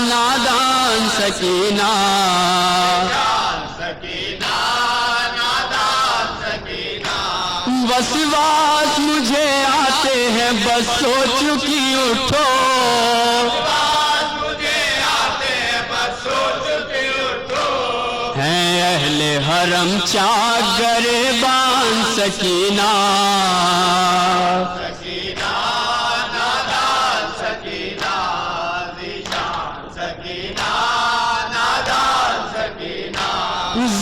نادان سکینہ، وسواس مجھے آتے ہیں بس سوچ چکی اٹھو، ہیں اہل حرم چاک گریبان سکینہ، نادان سکینہ، ذیشان سکینہ نادان سکینہ،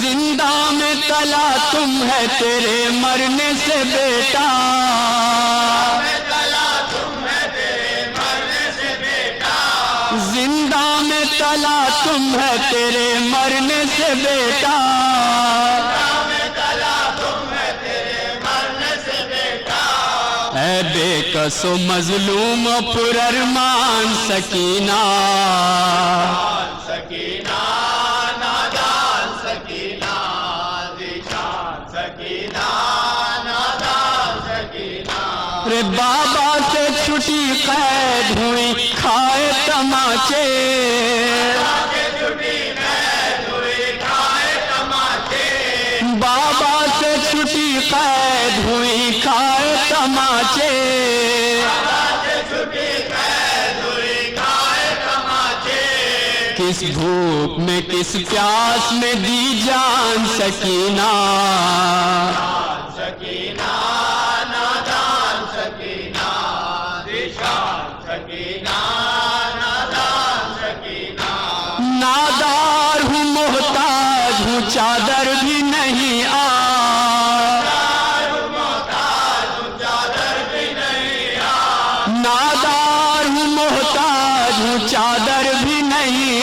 زندہ میں تلا تم ہے تیرے مرنے سے بیٹا، زندہ میں تلا تم ہے تیرے مرنے سے بیٹا، اے بے کس و مظلوم و پر ارمان سکینہ، سکینہ نادان سکینہ ذیشان سکینہ نادان سکینہ، رے بابا سے چھٹی قید ہوئی کھائے تماچے، بابا سے چھٹی قید ہوئی کھائے تماچے، کس بھوک میں کس پیاس میں دی جان سکینہ، سکینہ نادان سکینہ ذیشان سکینہ نادان سکینہ، نادار ہوں محتاج ہوں چادر بھی نہیں نادار ہوں محتاج ہوں چادر بھی نہیں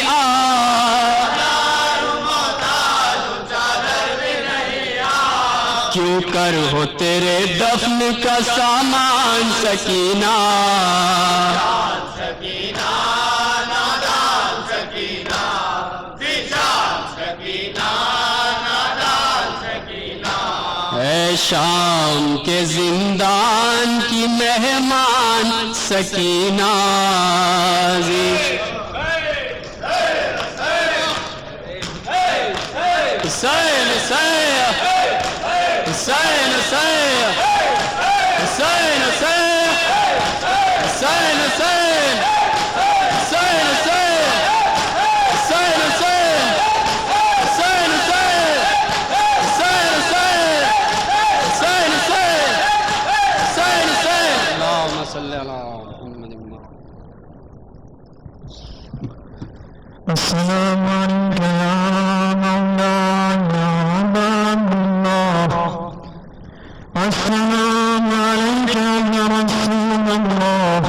کیوں کر ہو تیرے دفن کا سامان سکینہ، سکینہ نادان سکینہ ذیشان سکینہ نادان سکینہ، اے شام کے زندان کی مہمان سکینہ، حسین حسین حسین حسین حسین حسین حسین حسین حسین حسین حسین حسین حسین حسین حسین حسین، اللہم صلی علی محمد۔ السلام عليك يا مولانا عباد الله، السلام عليك يا رسول الله،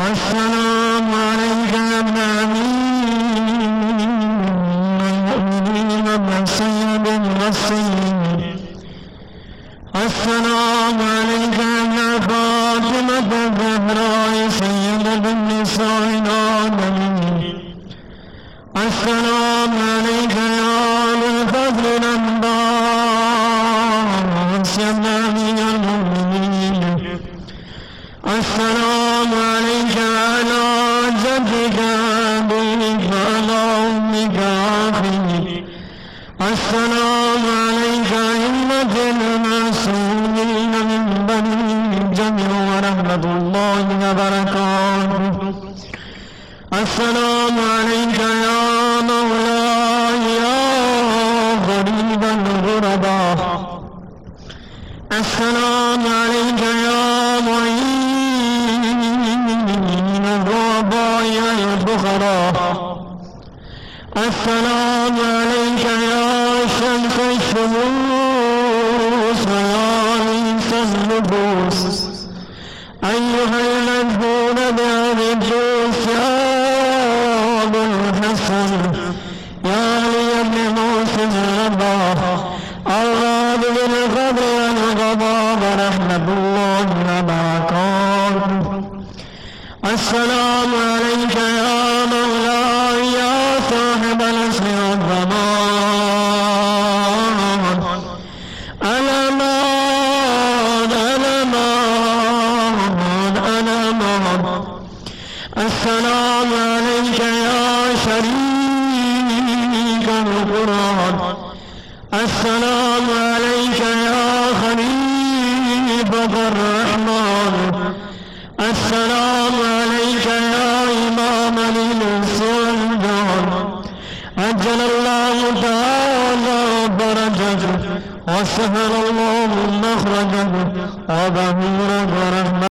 السلام عليك يا ابن أمير المؤمنين ابن سيد المرسلين، السلام عليك يا فاطمة الزهراء سيدة النساء العالمين، السلام عليك يا أبا الفضل العباس يا نبي المؤمنين، السلام عليك على جدك أبيك وعلى أمك أخيك، السلام عليك أئمة المعصومين من بني الجميع ورحمة الله وبركاته، السلام عليك يا مولاي يا غريب الغرباء، السلام عليك يا معين الغرباء يا الفقراء، السلام عليك يا شمس الشموس ويا أنيس النفوس، أيها المذكور بهذه الجوس يا أبو الحسن يا علي بن موسى الرباح الغاب بالقدر والقضاء ورحمة الله وبركاته، السلام عليك يا مولاي يا صاحب العصر والزمان، الأمان الأمان الأمان، السلام عليك يا شريك القرآن، السلام عليك يا خليفة الرحمن، السلام عليك يا إمام الإنس والجان، أجل الله تعالى بركته وسهل الله مخرجه وظهورك ورحمته.